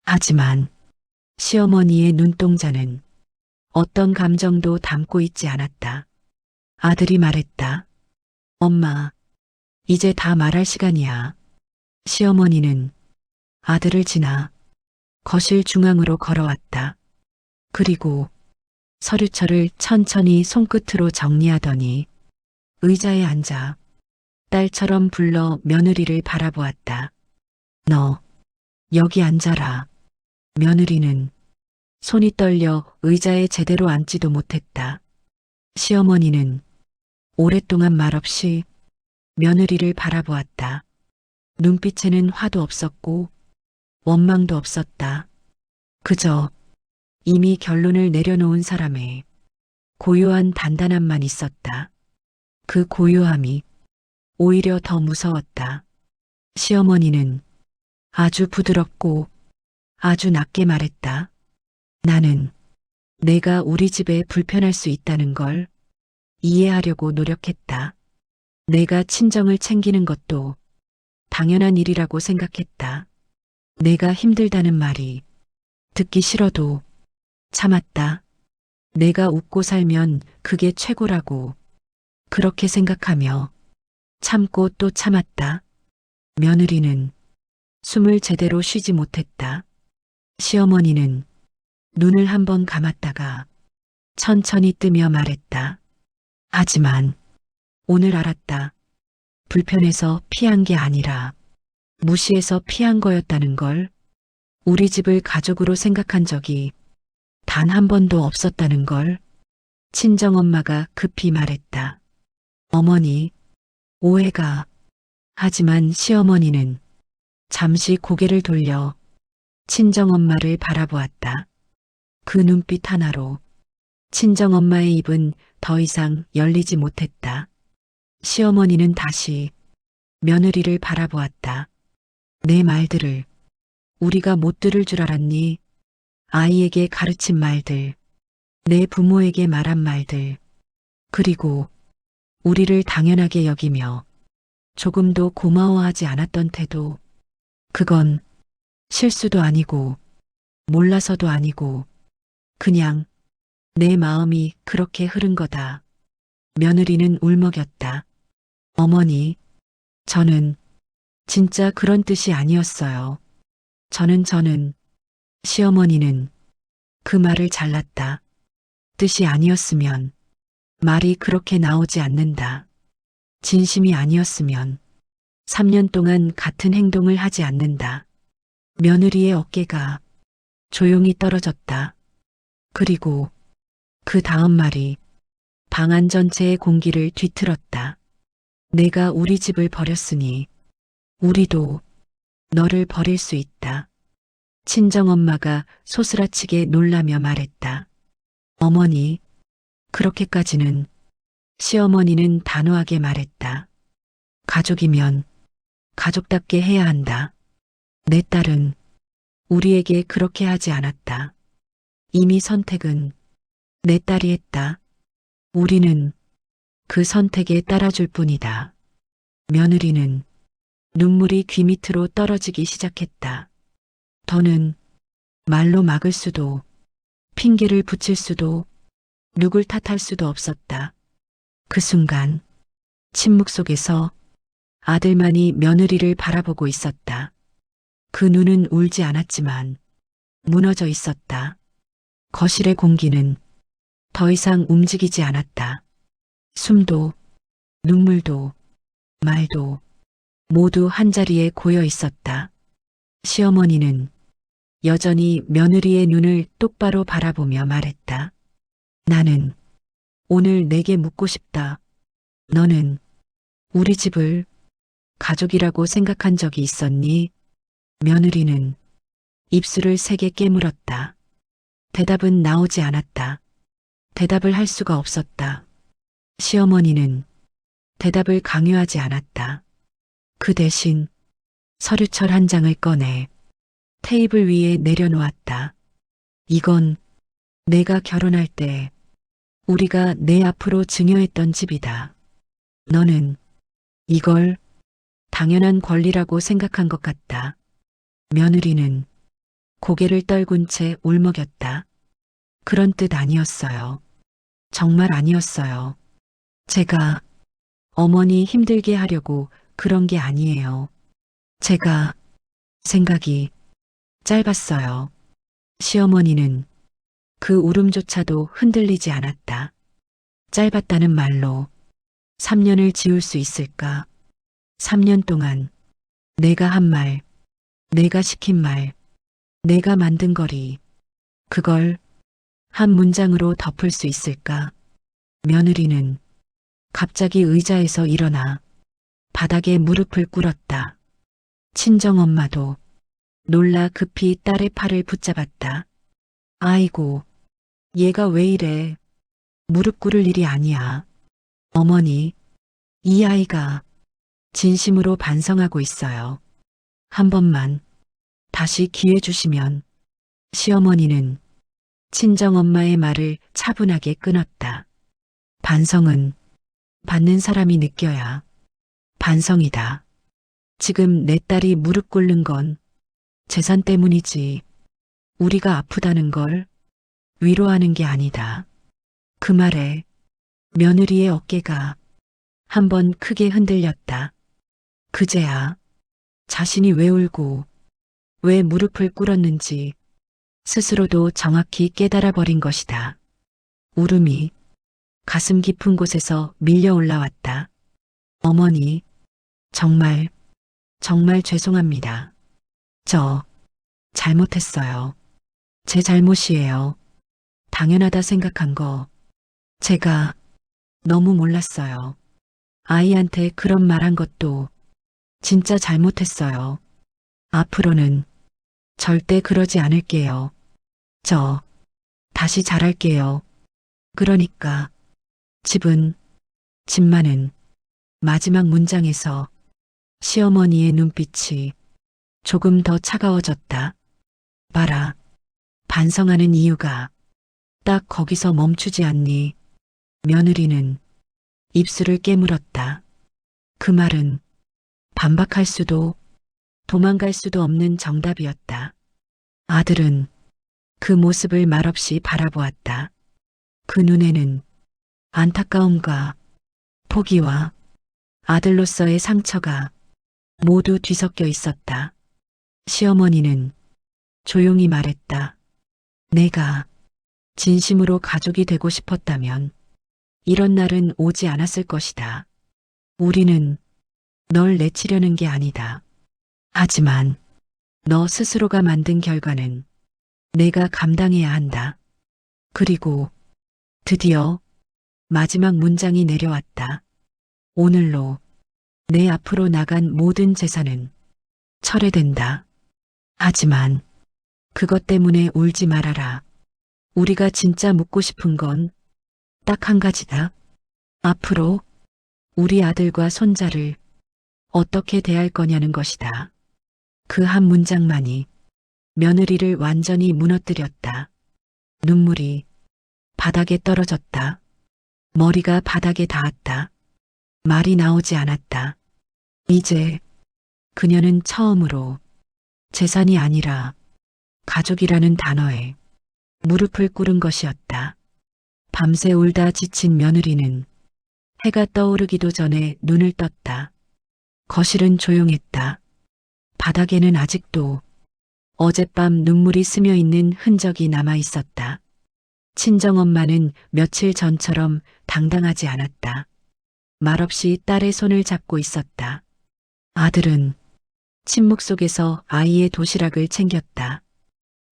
하지만 시어머니의 눈동자는 어떤 감정도 담고 있지 않았다. 아들이 말했다. 엄마, 이제 다 말할 시간이야. 시어머니는 아들을 지나 거실 중앙으로 걸어왔다. 그리고 서류철을 천천히 손끝으로 정리하더니 의자에 앉아 딸처럼 불러 며느리를 바라보았다. 너, 여기 앉아라. 며느리는 손이 떨려 의자에 제대로 앉지도 못했다. 시어머니는 오랫동안 말없이 며느리를 바라보았다. 눈빛에는 화도 없었고 원망도 없었다. 그저 이미 결론을 내려놓은 사람의 고요한 단단함만 있었다. 그 고요함이 오히려 더 무서웠다. 시어머니는 아주 부드럽고 아주 낮게 말했다. 나는 내가 우리 집에 불편할 수 있다는 걸 이해하려고 노력했다. 내가 친정을 챙기는 것도 당연한 일이라고 생각했다. 내가 힘들다는 말이 듣기 싫어도 참았다. 내가 웃고 살면 그게 최고라고 그렇게 생각하며 참고 또 참았다. 며느리는 숨을 제대로 쉬지 못했다. 시어머니는 눈을 한번 감았다가 천천히 뜨며 말했다. 하지만 오늘 알았다. 불편해서 피한 게 아니라 무시해서 피한 거였다는 걸. 우리 집을 가족으로 생각한 적이 단 한 번도 없었다는 걸. 친정엄마가 급히 말했다. 어머니, 오해가. 하지만 시어머니는 잠시 고개를 돌려 친정엄마를 바라보았다. 그 눈빛 하나로 친정엄마의 입은 더 이상 열리지 못했다. 시어머니는 다시 며느리를 바라보았다. 내 말들을 우리가 못 들을 줄 알았니? 아이에게 가르친 말들, 내 부모에게 말한 말들, 그리고 우리를 당연하게 여기며 조금도 고마워하지 않았던 태도. 그건 실수도 아니고 몰라서도 아니고 그냥 내 마음이 그렇게 흐른 거다. 며느리는 울먹였다. 어머니, 저는 진짜 그런 뜻이 아니었어요. 저는 시어머니는 그 말을 잘랐다. 뜻이 아니었으면 말이 그렇게 나오지 않는다. 진심이 아니었으면 3년 동안 같은 행동을 하지 않는다. 며느리의 어깨가 조용히 떨어졌다. 그리고 그 다음 말이 방 안 전체의 공기를 뒤틀었다. 내가 우리 집을 버렸으니 우리도 너를 버릴 수 있다. 친정엄마가 소스라치게 놀라며 말했다. 어머니, 그렇게까지는. 시어머니는 단호하게 말했다. 가족이면 가족답게 해야 한다. 내 딸은 우리에게 그렇게 하지 않았다. 이미 선택은 내 딸이 했다. 우리는 그 선택에 따라줄 뿐이다. 며느리는 눈물이 귀 밑으로 떨어지기 시작했다. 더는 말로 막을 수도, 핑계를 붙일 수도, 누굴 탓할 수도 없었다. 그 순간 침묵 속에서 아들만이 며느리를 바라보고 있었다. 그 눈은 울지 않았지만 무너져 있었다. 거실의 공기는 더 이상 움직이지 않았다. 숨도, 눈물도, 말도 모두 한자리에 고여 있었다. 시어머니는 여전히 며느리의 눈을 똑바로 바라보며 말했다. 나는 오늘 내게 묻고 싶다. 너는 우리 집을 가족이라고 생각한 적이 있었니? 며느리는 입술을 세게 깨물었다. 대답은 나오지 않았다. 대답을 할 수가 없었다. 시어머니는 대답을 강요하지 않았다. 그 대신 서류철 한 장을 꺼내 테이블 위에 내려놓았다. 이건 내가 결혼할 때 우리가 내 앞으로 증여했던 집이다. 너는 이걸 당연한 권리라고 생각한 것 같다. 며느리는 고개를 떨군 채 울먹였다. 그런 뜻 아니었어요. 정말 아니었어요. 제가 어머니 힘들게 하려고 그런 게 아니에요. 제가 생각이 짧았어요. 시어머니는 그 울음조차도 흔들리지 않았다. 짧았다는 말로 3년을 지울 수 있을까? 3년 동안 내가 한 말, 내가 시킨 말, 내가 만든 거리, 그걸 한 문장으로 덮을 수 있을까? 며느리는 갑자기 의자에서 일어나 바닥에 무릎을 꿇었다. 친정엄마도 놀라 급히 딸의 팔을 붙잡았다. 아이고, 얘가 왜 이래? 무릎 꿇을 일이 아니야. 어머니, 이 아이가 진심으로 반성하고 있어요. 한 번만 다시 기회 주시면. 시어머니는 친정엄마의 말을 차분하게 끊었다. 반성은 받는 사람이 느껴야 반성이다. 지금 내 딸이 무릎 꿇는 건 재산 때문이지 우리가 아프다는 걸 위로하는 게 아니다. 그 말에 며느리의 어깨가 한번 크게 흔들렸다. 그제야 자신이 왜 울고 왜 무릎을 꿇었는지 스스로도 정확히 깨달아 버린 것이다. 울음이 가슴 깊은 곳에서 밀려 올라왔다. 어머니, 정말 죄송합니다. 저 잘못했어요. 제 잘못이에요. 당연하다 생각한 거 제가 너무 몰랐어요. 아이한테 그런 말한 것도 진짜 잘못했어요. 앞으로는 절대 그러지 않을게요. 저 다시 잘할게요. 그러니까 집만은 마지막 문장에서 시어머니의 눈빛이 조금 더 차가워졌다. 봐라, 반성하는 이유가 딱 거기서 멈추지 않니? 며느리는 입술을 깨물었다. 그 말은 반박할 수도 도망갈 수도 없는 정답이었다. 아들은 그 모습을 말없이 바라보았다. 그 눈에는 안타까움과 포기와 아들로서의 상처가 모두 뒤섞여 있었다. 시어머니는 조용히 말했다. 내가 진심으로 가족이 되고 싶었다면 이런 날은 오지 않았을 것이다. 우리는 널 내치려는 게 아니다. 하지만 너 스스로가 만든 결과는 내가 감당해야 한다. 그리고 드디어 마지막 문장이 내려왔다. 오늘로 내 앞으로 나간 모든 재산은 철회된다. 하지만 그것 때문에 울지 말아라. 우리가 진짜 묻고 싶은 건 딱 한 가지다. 앞으로 우리 아들과 손자를 어떻게 대할 거냐는 것이다. 그 한 문장만이 며느리를 완전히 무너뜨렸다. 눈물이 바닥에 떨어졌다. 머리가 바닥에 닿았다. 말이 나오지 않았다. 이제 그녀는 처음으로 재산이 아니라 가족이라는 단어에 무릎을 꿇은 것이었다. 밤새 울다 지친 며느리는 해가 떠오르기도 전에 눈을 떴다. 거실은 조용했다. 바닥에는 아직도 어젯밤 눈물이 스며 있는 흔적이 남아 있었다. 친정엄마는 며칠 전처럼 당당하지 않았다. 말없이 딸의 손을 잡고 있었다. 아들은 침묵 속에서 아이의 도시락을 챙겼다.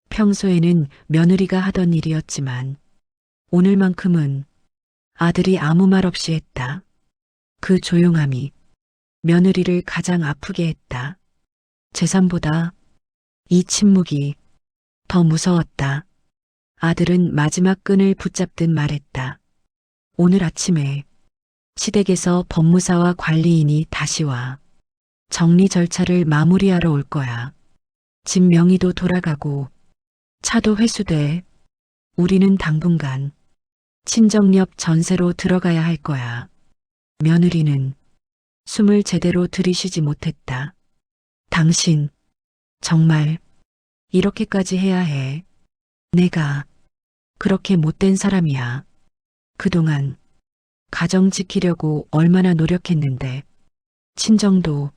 평소에는 며느리가 하던 일이었지만 오늘만큼은 아들이 아무 말 없이 했다. 그 조용함이 며느리를 가장 아프게 했다. 재산보다 이 침묵이 더 무서웠다. 아들은 마지막 끈을 붙잡듯 말했다. 오늘 아침에 시댁에서 법무사와 관리인이 다시 와. 정리 절차를 마무리하러 올 거야. 집 명의도 돌아가고 차도 회수돼. 우리는 당분간 친정옆 전세로 들어가야 할 거야. 며느리는 숨을 제대로 들이쉬지 못했다. 당신 정말 이렇게까지 해야 해. 내가 그렇게 못된 사람이야. 그동안 가정 지키려고 얼마나 노력했는데 친정도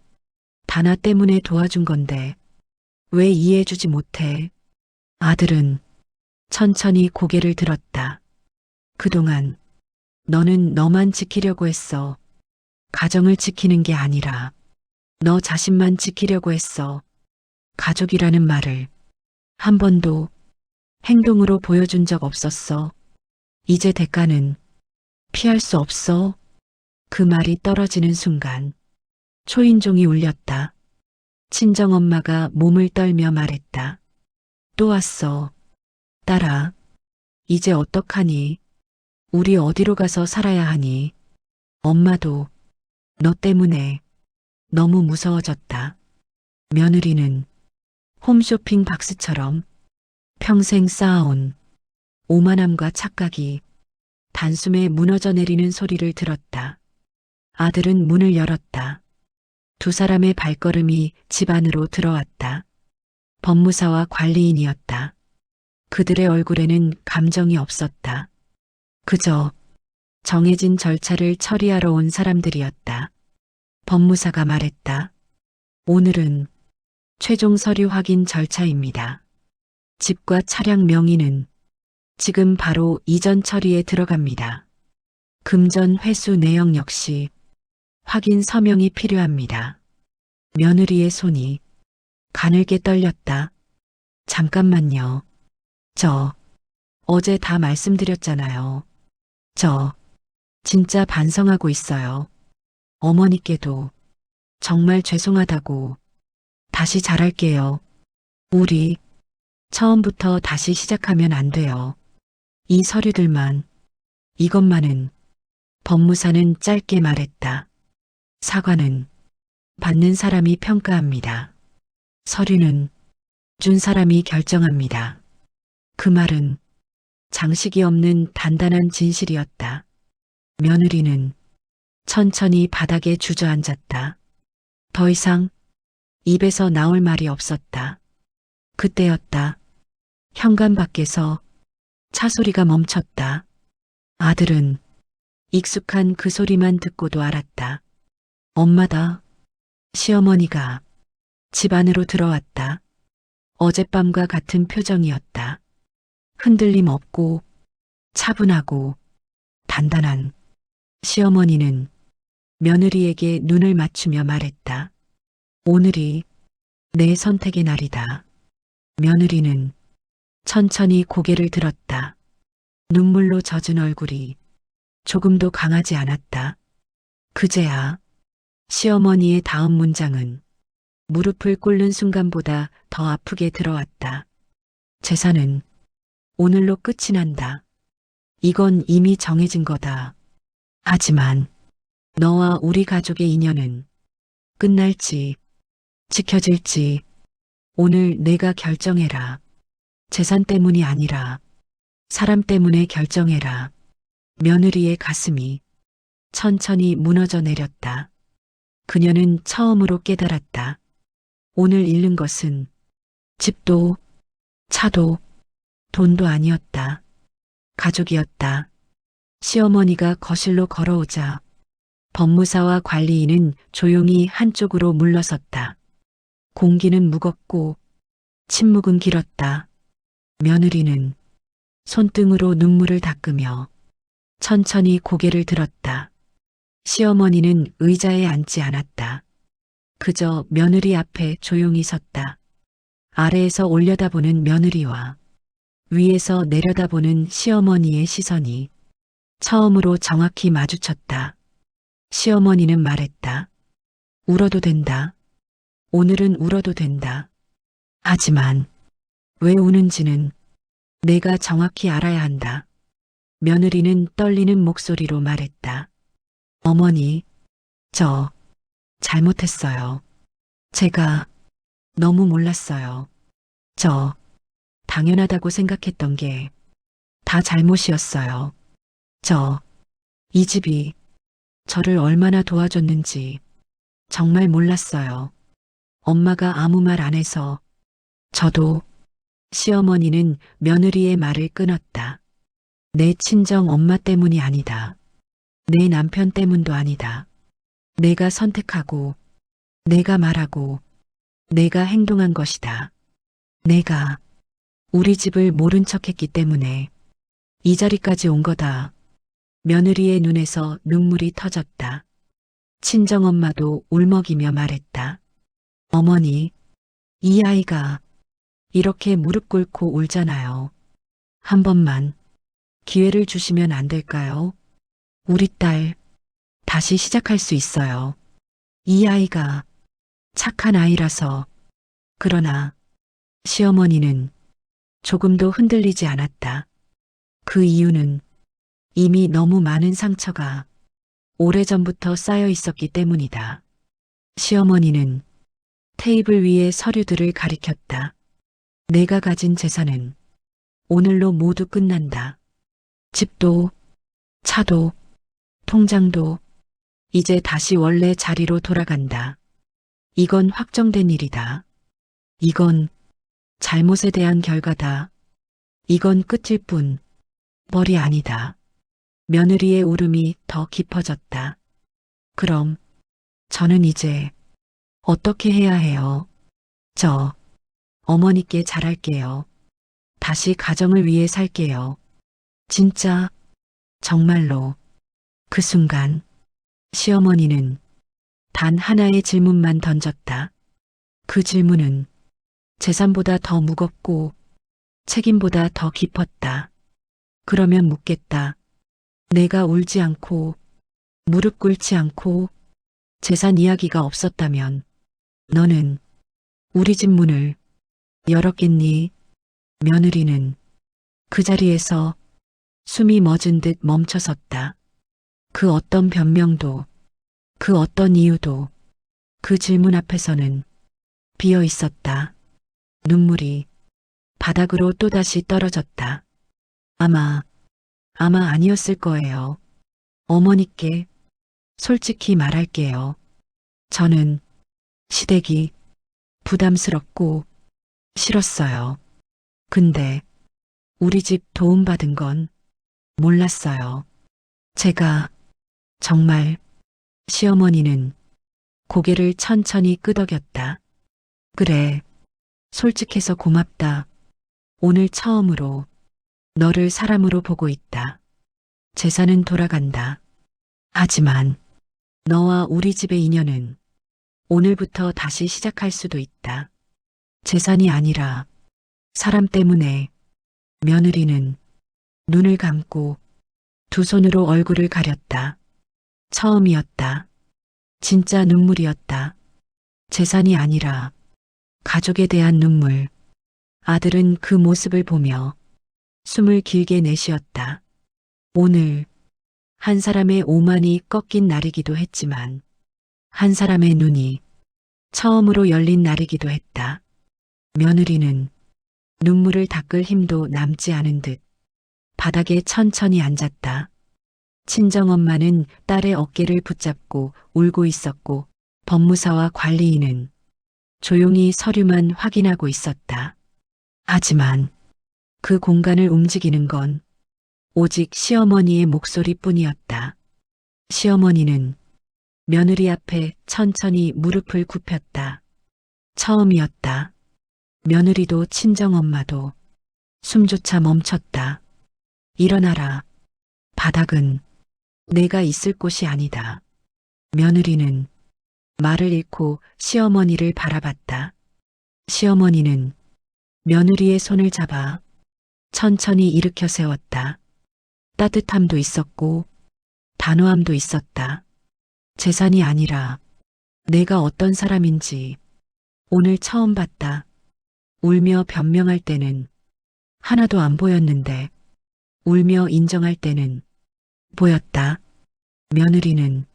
다 나 때문에 도와준 건데 왜 이해해주지 못해? 아들은 천천히 고개를 들었다. 그동안 너는 너만 지키려고 했어. 가정을 지키는 게 아니라 너 자신만 지키려고 했어. 가족이라는 말을 한 번도 행동으로 보여준 적 없었어. 이제 대가는 피할 수 없어. 그 말이 떨어지는 순간 초인종이 울렸다. 친정엄마가 몸을 떨며 말했다. 또 왔어. 딸아, 이제 어떡하니? 우리 어디로 가서 살아야 하니? 엄마도 너 때문에 너무 무서워졌다. 며느리는 홈쇼핑 박스처럼 평생 쌓아온 오만함과 착각이 단숨에 무너져 내리는 소리를 들었다. 아들은 문을 열었다. 두 사람의 발걸음이 집 안으로 들어왔다. 법무사와 관리인이었다. 그들의 얼굴에는 감정이 없었다. 그저 정해진 절차를 처리하러 온 사람들이었다. 법무사가 말했다. 오늘은 최종 서류 확인 절차입니다. 집과 차량 명의는 지금 바로 이전 처리에 들어갑니다. 금전 회수 내역 역시 확인 서명이 필요합니다. 며느리의 손이 가늘게 떨렸다. 잠깐만요. 저 어제 다 말씀드렸잖아요. 저 진짜 반성하고 있어요. 어머니께도 정말 죄송하다고 다시 잘할게요. 우리 처음부터 다시 시작하면 안 돼요. 이 서류들만, 이것만은. 법무사는 짧게 말했다. 사과는 받는 사람이 평가합니다. 서류는 준 사람이 결정합니다. 그 말은 장식이 없는 단단한 진실이었다. 며느리는 천천히 바닥에 주저앉았다. 더 이상 입에서 나올 말이 없었다. 그때였다. 현관 밖에서 차 소리가 멈췄다. 아들은 익숙한 그 소리만 듣고도 알았다. 엄마다. 시어머니가 집 안으로 들어왔다. 어젯밤과 같은 표정이었다. 흔들림 없고 차분하고 단단한. 시어머니는 며느리에게 눈을 맞추며 말했다. 오늘이 내 선택의 날이다. 며느리는 천천히 고개를 들었다. 눈물로 젖은 얼굴이 조금도 강하지 않았다. 그제야 시어머니의 다음 문장은 무릎을 꿇는 순간보다 더 아프게 들어왔다. 재산은 오늘로 끝이 난다. 이건 이미 정해진 거다. 하지만 너와 우리 가족의 인연은 끝날지 지켜질지 오늘 내가 결정해라. 재산 때문이 아니라 사람 때문에 결정해라. 며느리의 가슴이 천천히 무너져 내렸다. 그녀는 처음으로 깨달았다. 오늘 잃는 것은 집도 차도 돈도 아니었다. 가족이었다. 시어머니가 거실로 걸어오자 법무사와 관리인은 조용히 한쪽으로 물러섰다. 공기는 무겁고 침묵은 길었다. 며느리는 손등으로 눈물을 닦으며 천천히 고개를 들었다. 시어머니는 의자에 앉지 않았다. 그저 며느리 앞에 조용히 섰다. 아래에서 올려다보는 며느리와 위에서 내려다보는 시어머니의 시선이 처음으로 정확히 마주쳤다. 시어머니는 말했다. 울어도 된다. 오늘은 울어도 된다. 하지만 왜 우는지는 내가 정확히 알아야 한다. 며느리는 떨리는 목소리로 말했다. 어머니, 저 잘못했어요. 제가 너무 몰랐어요. 저 당연하다고 생각했던 게 다 잘못이었어요. 이 집이 저를 얼마나 도와줬는지 정말 몰랐어요. 엄마가 아무 말 안 해서 저도. 시어머니는 며느리의 말을 끊었다. 내 친정 엄마 때문이 아니다. 내 남편 때문도 아니다. 내가 선택하고, 내가 말하고, 내가 행동한 것이다. 내가 우리 집을 모른 척했기 때문에 이 자리까지 온 거다. 며느리의 눈에서 눈물이 터졌다. 친정엄마도 울먹이며 말했다. 어머니, 이 아이가 이렇게 무릎 꿇고 울잖아요. 한 번만 기회를 주시면 안 될까요? 우리 딸 다시 시작할 수 있어요. 이 아이가 착한 아이라서. 그러나 시어머니는 조금도 흔들리지 않았다. 그 이유는 이미 너무 많은 상처가 오래전부터 쌓여 있었기 때문이다. 시어머니는 테이블 위에 서류들을 가리켰다. 내가 가진 재산은 오늘로 모두 끝난다. 집도, 차도, 통장도 이제 다시 원래 자리로 돌아간다. 이건 확정된 일이다. 이건 잘못에 대한 결과다. 이건 끝일 뿐, 벌이 아니다. 며느리의 울음이 더 깊어졌다. 그럼 저는 이제 어떻게 해야 해요? 저 어머니께 잘할게요. 다시 가정을 위해 살게요. 진짜, 정말로. 그 순간 시어머니는 단 하나의 질문만 던졌다. 그 질문은 재산보다 더 무겁고 책임보다 더 깊었다. 그러면 묻겠다. 내가 울지 않고 무릎 꿇지 않고 재산 이야기가 없었다면 너는 우리 집 문을 열었겠니? 며느리는 그 자리에서 숨이 멎은 듯 멈춰섰다. 그 어떤 변명도, 그 어떤 이유도 그 질문 앞에서는 비어 있었다. 눈물이 바닥으로 또다시 떨어졌다. 아마 아니었을 거예요. 어머니께 솔직히 말할게요. 저는 시댁이 부담스럽고 싫었어요. 근데 우리 집 도움받은 건 몰랐어요. 제가 정말. 시어머니는 고개를 천천히 끄덕였다. 그래, 솔직해서 고맙다. 오늘 처음으로 너를 사람으로 보고 있다. 재산은 돌아간다. 하지만 너와 우리 집의 인연은 오늘부터 다시 시작할 수도 있다. 재산이 아니라 사람 때문에. 며느리는 눈을 감고 두 손으로 얼굴을 가렸다. 처음이었다. 진짜 눈물이었다. 재산이 아니라 가족에 대한 눈물. 아들은 그 모습을 보며 숨을 길게 내쉬었다. 오늘 한 사람의 오만이 꺾인 날이기도 했지만 한 사람의 눈이 처음으로 열린 날이기도 했다. 며느리는 눈물을 닦을 힘도 남지 않은 듯 바닥에 천천히 앉았다. 친정엄마는 딸의 어깨를 붙잡고 울고 있었고 법무사와 관리인은 조용히 서류만 확인하고 있었다. 하지만 그 공간을 움직이는 건 오직 시어머니의 목소리뿐이었다. 시어머니는 며느리 앞에 천천히 무릎을 굽혔다. 처음이었다. 며느리도 친정엄마도 숨조차 멈췄다. 일어나라. 바닥은 내가 있을 곳이 아니다. 며느리는 말을 잃고 시어머니를 바라봤다. 시어머니는 며느리의 손을 잡아 천천히 일으켜 세웠다. 따뜻함도 있었고 단호함도 있었다. 재산이 아니라 내가 어떤 사람인지 오늘 처음 봤다. 울며 변명할 때는 하나도 안 보였는데 울며 인정할 때는 보였다. 며느리는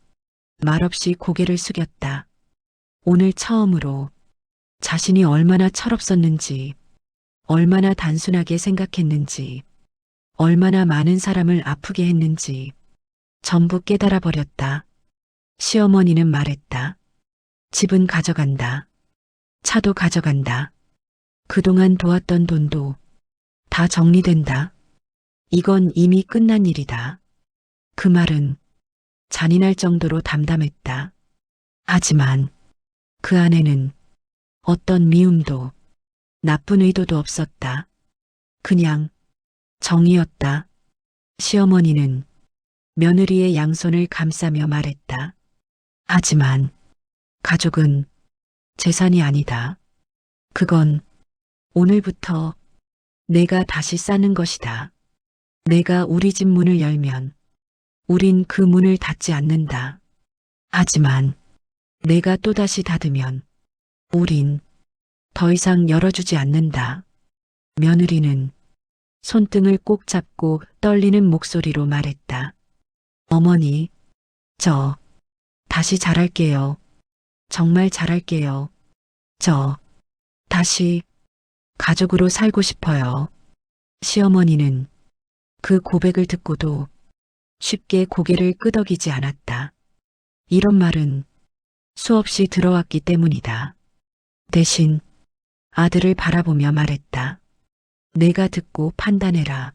말없이 고개를 숙였다. 오늘 처음으로 자신이 얼마나 철없었는지, 얼마나 단순하게 생각했는지, 얼마나 많은 사람을 아프게 했는지 전부 깨달아 버렸다. 시어머니는 말했다. 집은 가져간다. 차도 가져간다. 그동안 도왔던 돈도 다 정리된다. 이건 이미 끝난 일이다. 그 말은 잔인할 정도로 담담했다. 하지만 그 안에는 어떤 미움도 나쁜 의도도 없었다. 그냥 정이었다. 시어머니는 며느리의 양손을 감싸며 말했다. 하지만 가족은 재산이 아니다. 그건 오늘부터 내가 다시 쌓는 것이다. 내가 우리 집 문을 열면 우린 그 문을 닫지 않는다. 하지만 내가 또다시 닫으면 우린 더 이상 열어주지 않는다. 며느리는 손등을 꼭 잡고 떨리는 목소리로 말했다. 어머니, 저 다시 잘할게요. 정말 잘할게요. 저 다시 가족으로 살고 싶어요. 시어머니는 그 고백을 듣고도 쉽게 고개를 끄덕이지 않았다. 이런 말은 수없이 들어왔기 때문이다. 대신 아들을 바라보며 말했다. 내가 듣고 판단해라.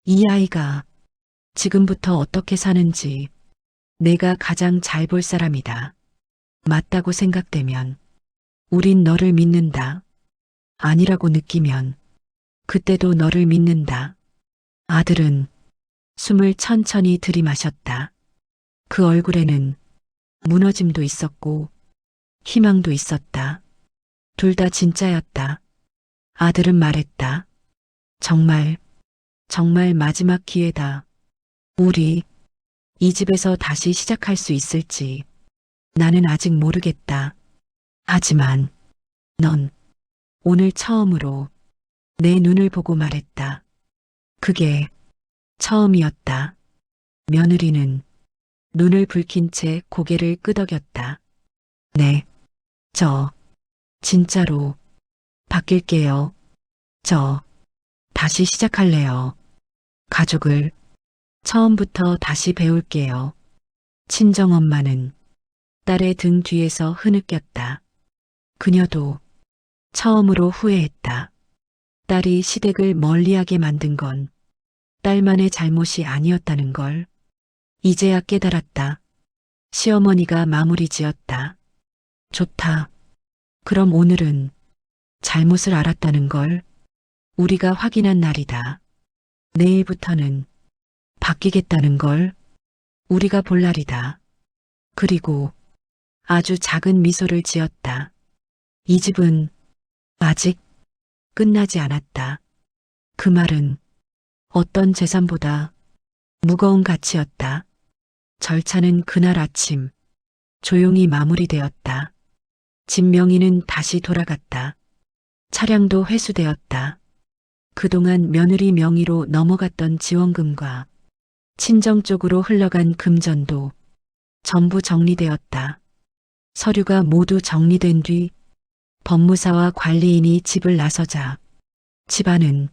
이 아이가 지금부터 어떻게 사는지 내가 가장 잘 볼 사람이다. 맞다고 생각되면 우린 너를 믿는다. 아니라고 느끼면 그때도 너를 믿는다. 아들은 숨을 천천히 들이마셨다. 그 얼굴에는 무너짐도 있었고 희망도 있었다. 둘 다 진짜였다. 아들은 말했다. 정말 마지막 기회다. 우리 이 집에서 다시 시작할 수 있을지 나는 아직 모르겠다. 하지만 넌 오늘 처음으로 내 눈을 보고 말했다. 그게 처음이었다. 며느리는 눈을 붉힌 채 고개를 끄덕였다. 네, 저 진짜로 바뀔게요. 저 다시 시작할래요. 가족을 처음부터 다시 배울게요. 친정엄마는 딸의 등 뒤에서 흐느꼈다. 그녀도 처음으로 후회했다. 딸이 시댁을 멀리하게 만든 건 딸만의 잘못이 아니었다는 걸 이제야 깨달았다. 시어머니가 마무리 지었다. 좋다. 그럼 오늘은 잘못을 알았다는 걸 우리가 확인한 날이다. 내일부터는 바뀌겠다는 걸 우리가 볼 날이다. 그리고 아주 작은 미소를 지었다. 이 집은 아직 끝나지 않았다. 그 말은 어떤 재산보다 무거운 가치였다. 절차는 그날 아침 조용히 마무리되었다. 집 명의는 다시 돌아갔다. 차량도 회수되었다. 그동안 며느리 명의로 넘어갔던 지원금과 친정 쪽으로 흘러간 금전도 전부 정리되었다. 서류가 모두 정리된 뒤 법무사와 관리인이 집을 나서자 집안은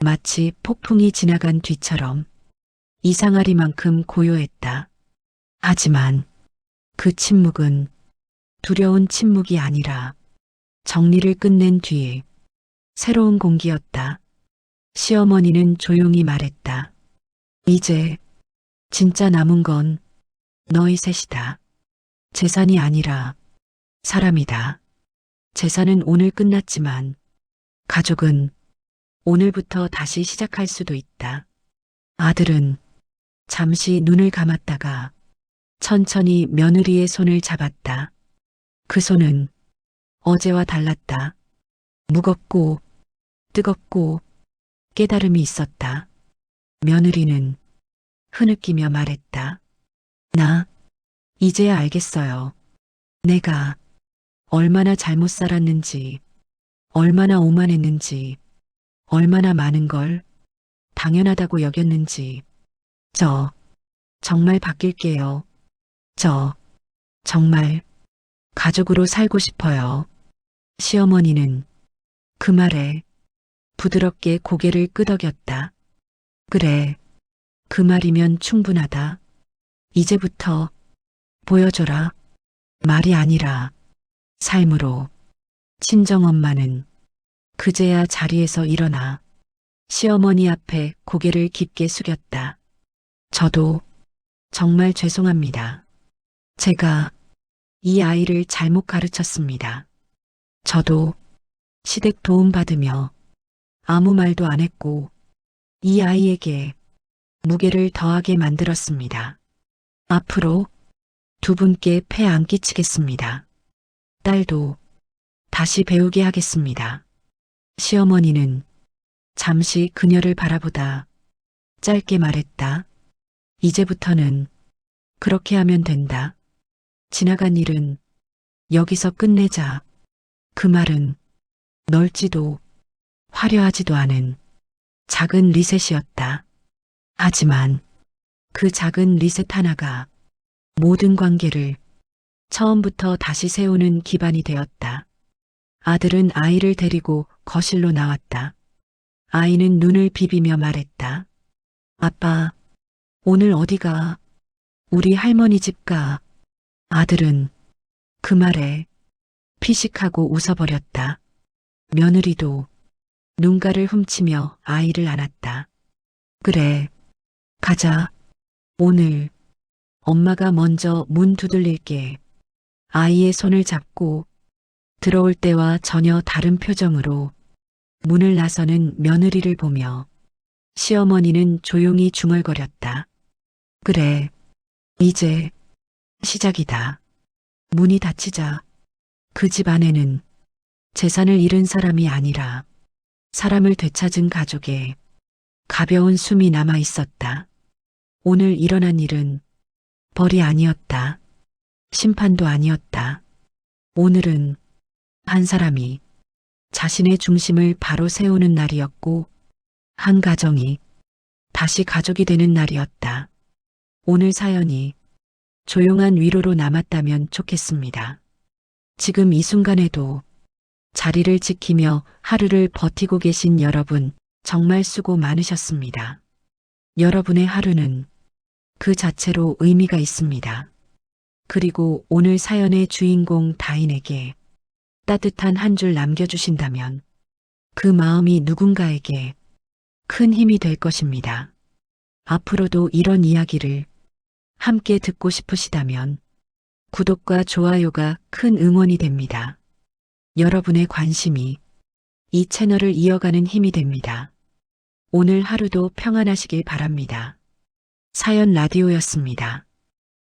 마치 폭풍이 지나간 뒤처럼 이상하리만큼 고요했다. 하지만 그 침묵은 두려운 침묵이 아니라 정리를 끝낸 뒤에 새로운 공기였다. 시어머니는 조용히 말했다. 이제 진짜 남은 건 너희 셋이다. 재산이 아니라 사람이다. 재산은 오늘 끝났지만 가족은 오늘부터 다시 시작할 수도 있다. 아들은 잠시 눈을 감았다가 천천히 며느리의 손을 잡았다. 그 손은 어제와 달랐다. 무겁고 뜨겁고 깨달음이 있었다. 며느리는 흐느끼며 말했다. 나 이제야 알겠어요. 내가 얼마나 잘못 살았는지, 얼마나 오만했는지, 얼마나 많은 걸 당연하다고 여겼는지. 저 정말 바뀔게요. 저 정말 가족으로 살고 싶어요. 시어머니는 그 말에 부드럽게 고개를 끄덕였다. 그래, 그 말이면 충분하다. 이제부터 보여줘라. 말이 아니라 삶으로. 친정엄마는 그제야 자리에서 일어나 시어머니 앞에 고개를 깊게 숙였다. 저도 정말 죄송합니다. 제가 이 아이를 잘못 가르쳤습니다. 저도 시댁 도움받으며 아무 말도 안 했고 이 아이에게 무게를 더하게 만들었습니다. 앞으로 두 분께 폐 안 끼치겠습니다. 딸도 다시 배우게 하겠습니다. 시어머니는 잠시 그녀를 바라보다 짧게 말했다. 이제부터는 그렇게 하면 된다. 지나간 일은 여기서 끝내자. 그 말은 넓지도 화려하지도 않은 작은 리셋이었다. 하지만 그 작은 리셋 하나가 모든 관계를 처음부터 다시 세우는 기반이 되었다. 아들은 아이를 데리고 거실로 나왔다. 아이는 눈을 비비며 말했다. 아빠, 오늘 어디가? 우리 할머니 집 가. 아들은 그 말에 피식하고 웃어버렸다. 며느리도 눈가를 훔치며 아이를 안았다. 그래, 가자. 오늘 엄마가 먼저 문 두들릴게. 아이의 손을 잡고 들어올 때와 전혀 다른 표정으로 문을 나서는 며느리를 보며 시어머니는 조용히 중얼거렸다. 그래, 이제 시작이다. 문이 닫히자 그 집 안에는 재산을 잃은 사람이 아니라 사람을 되찾은 가족의 가벼운 숨이 남아 있었다. 오늘 일어난 일은 벌이 아니었다. 심판도 아니었다. 오늘은 한 사람이 자신의 중심을 바로 세우는 날이었고 한 가정이 다시 가족이 되는 날이었다. 오늘 사연이 조용한 위로로 남았다면 좋겠습니다. 지금 이 순간에도 자리를 지키며 하루를 버티고 계신 여러분 정말 수고 많으셨습니다. 여러분의 하루는 그 자체로 의미가 있습니다. 그리고 오늘 사연의 주인공 다인에게 따뜻한 한 줄 남겨주신다면 그 마음이 누군가에게 큰 힘이 될 것입니다. 앞으로도 이런 이야기를 함께 듣고 싶으시다면 구독과 좋아요가 큰 응원이 됩니다. 여러분의 관심이 이 채널을 이어가는 힘이 됩니다. 오늘 하루도 평안하시길 바랍니다. 사연 라디오였습니다.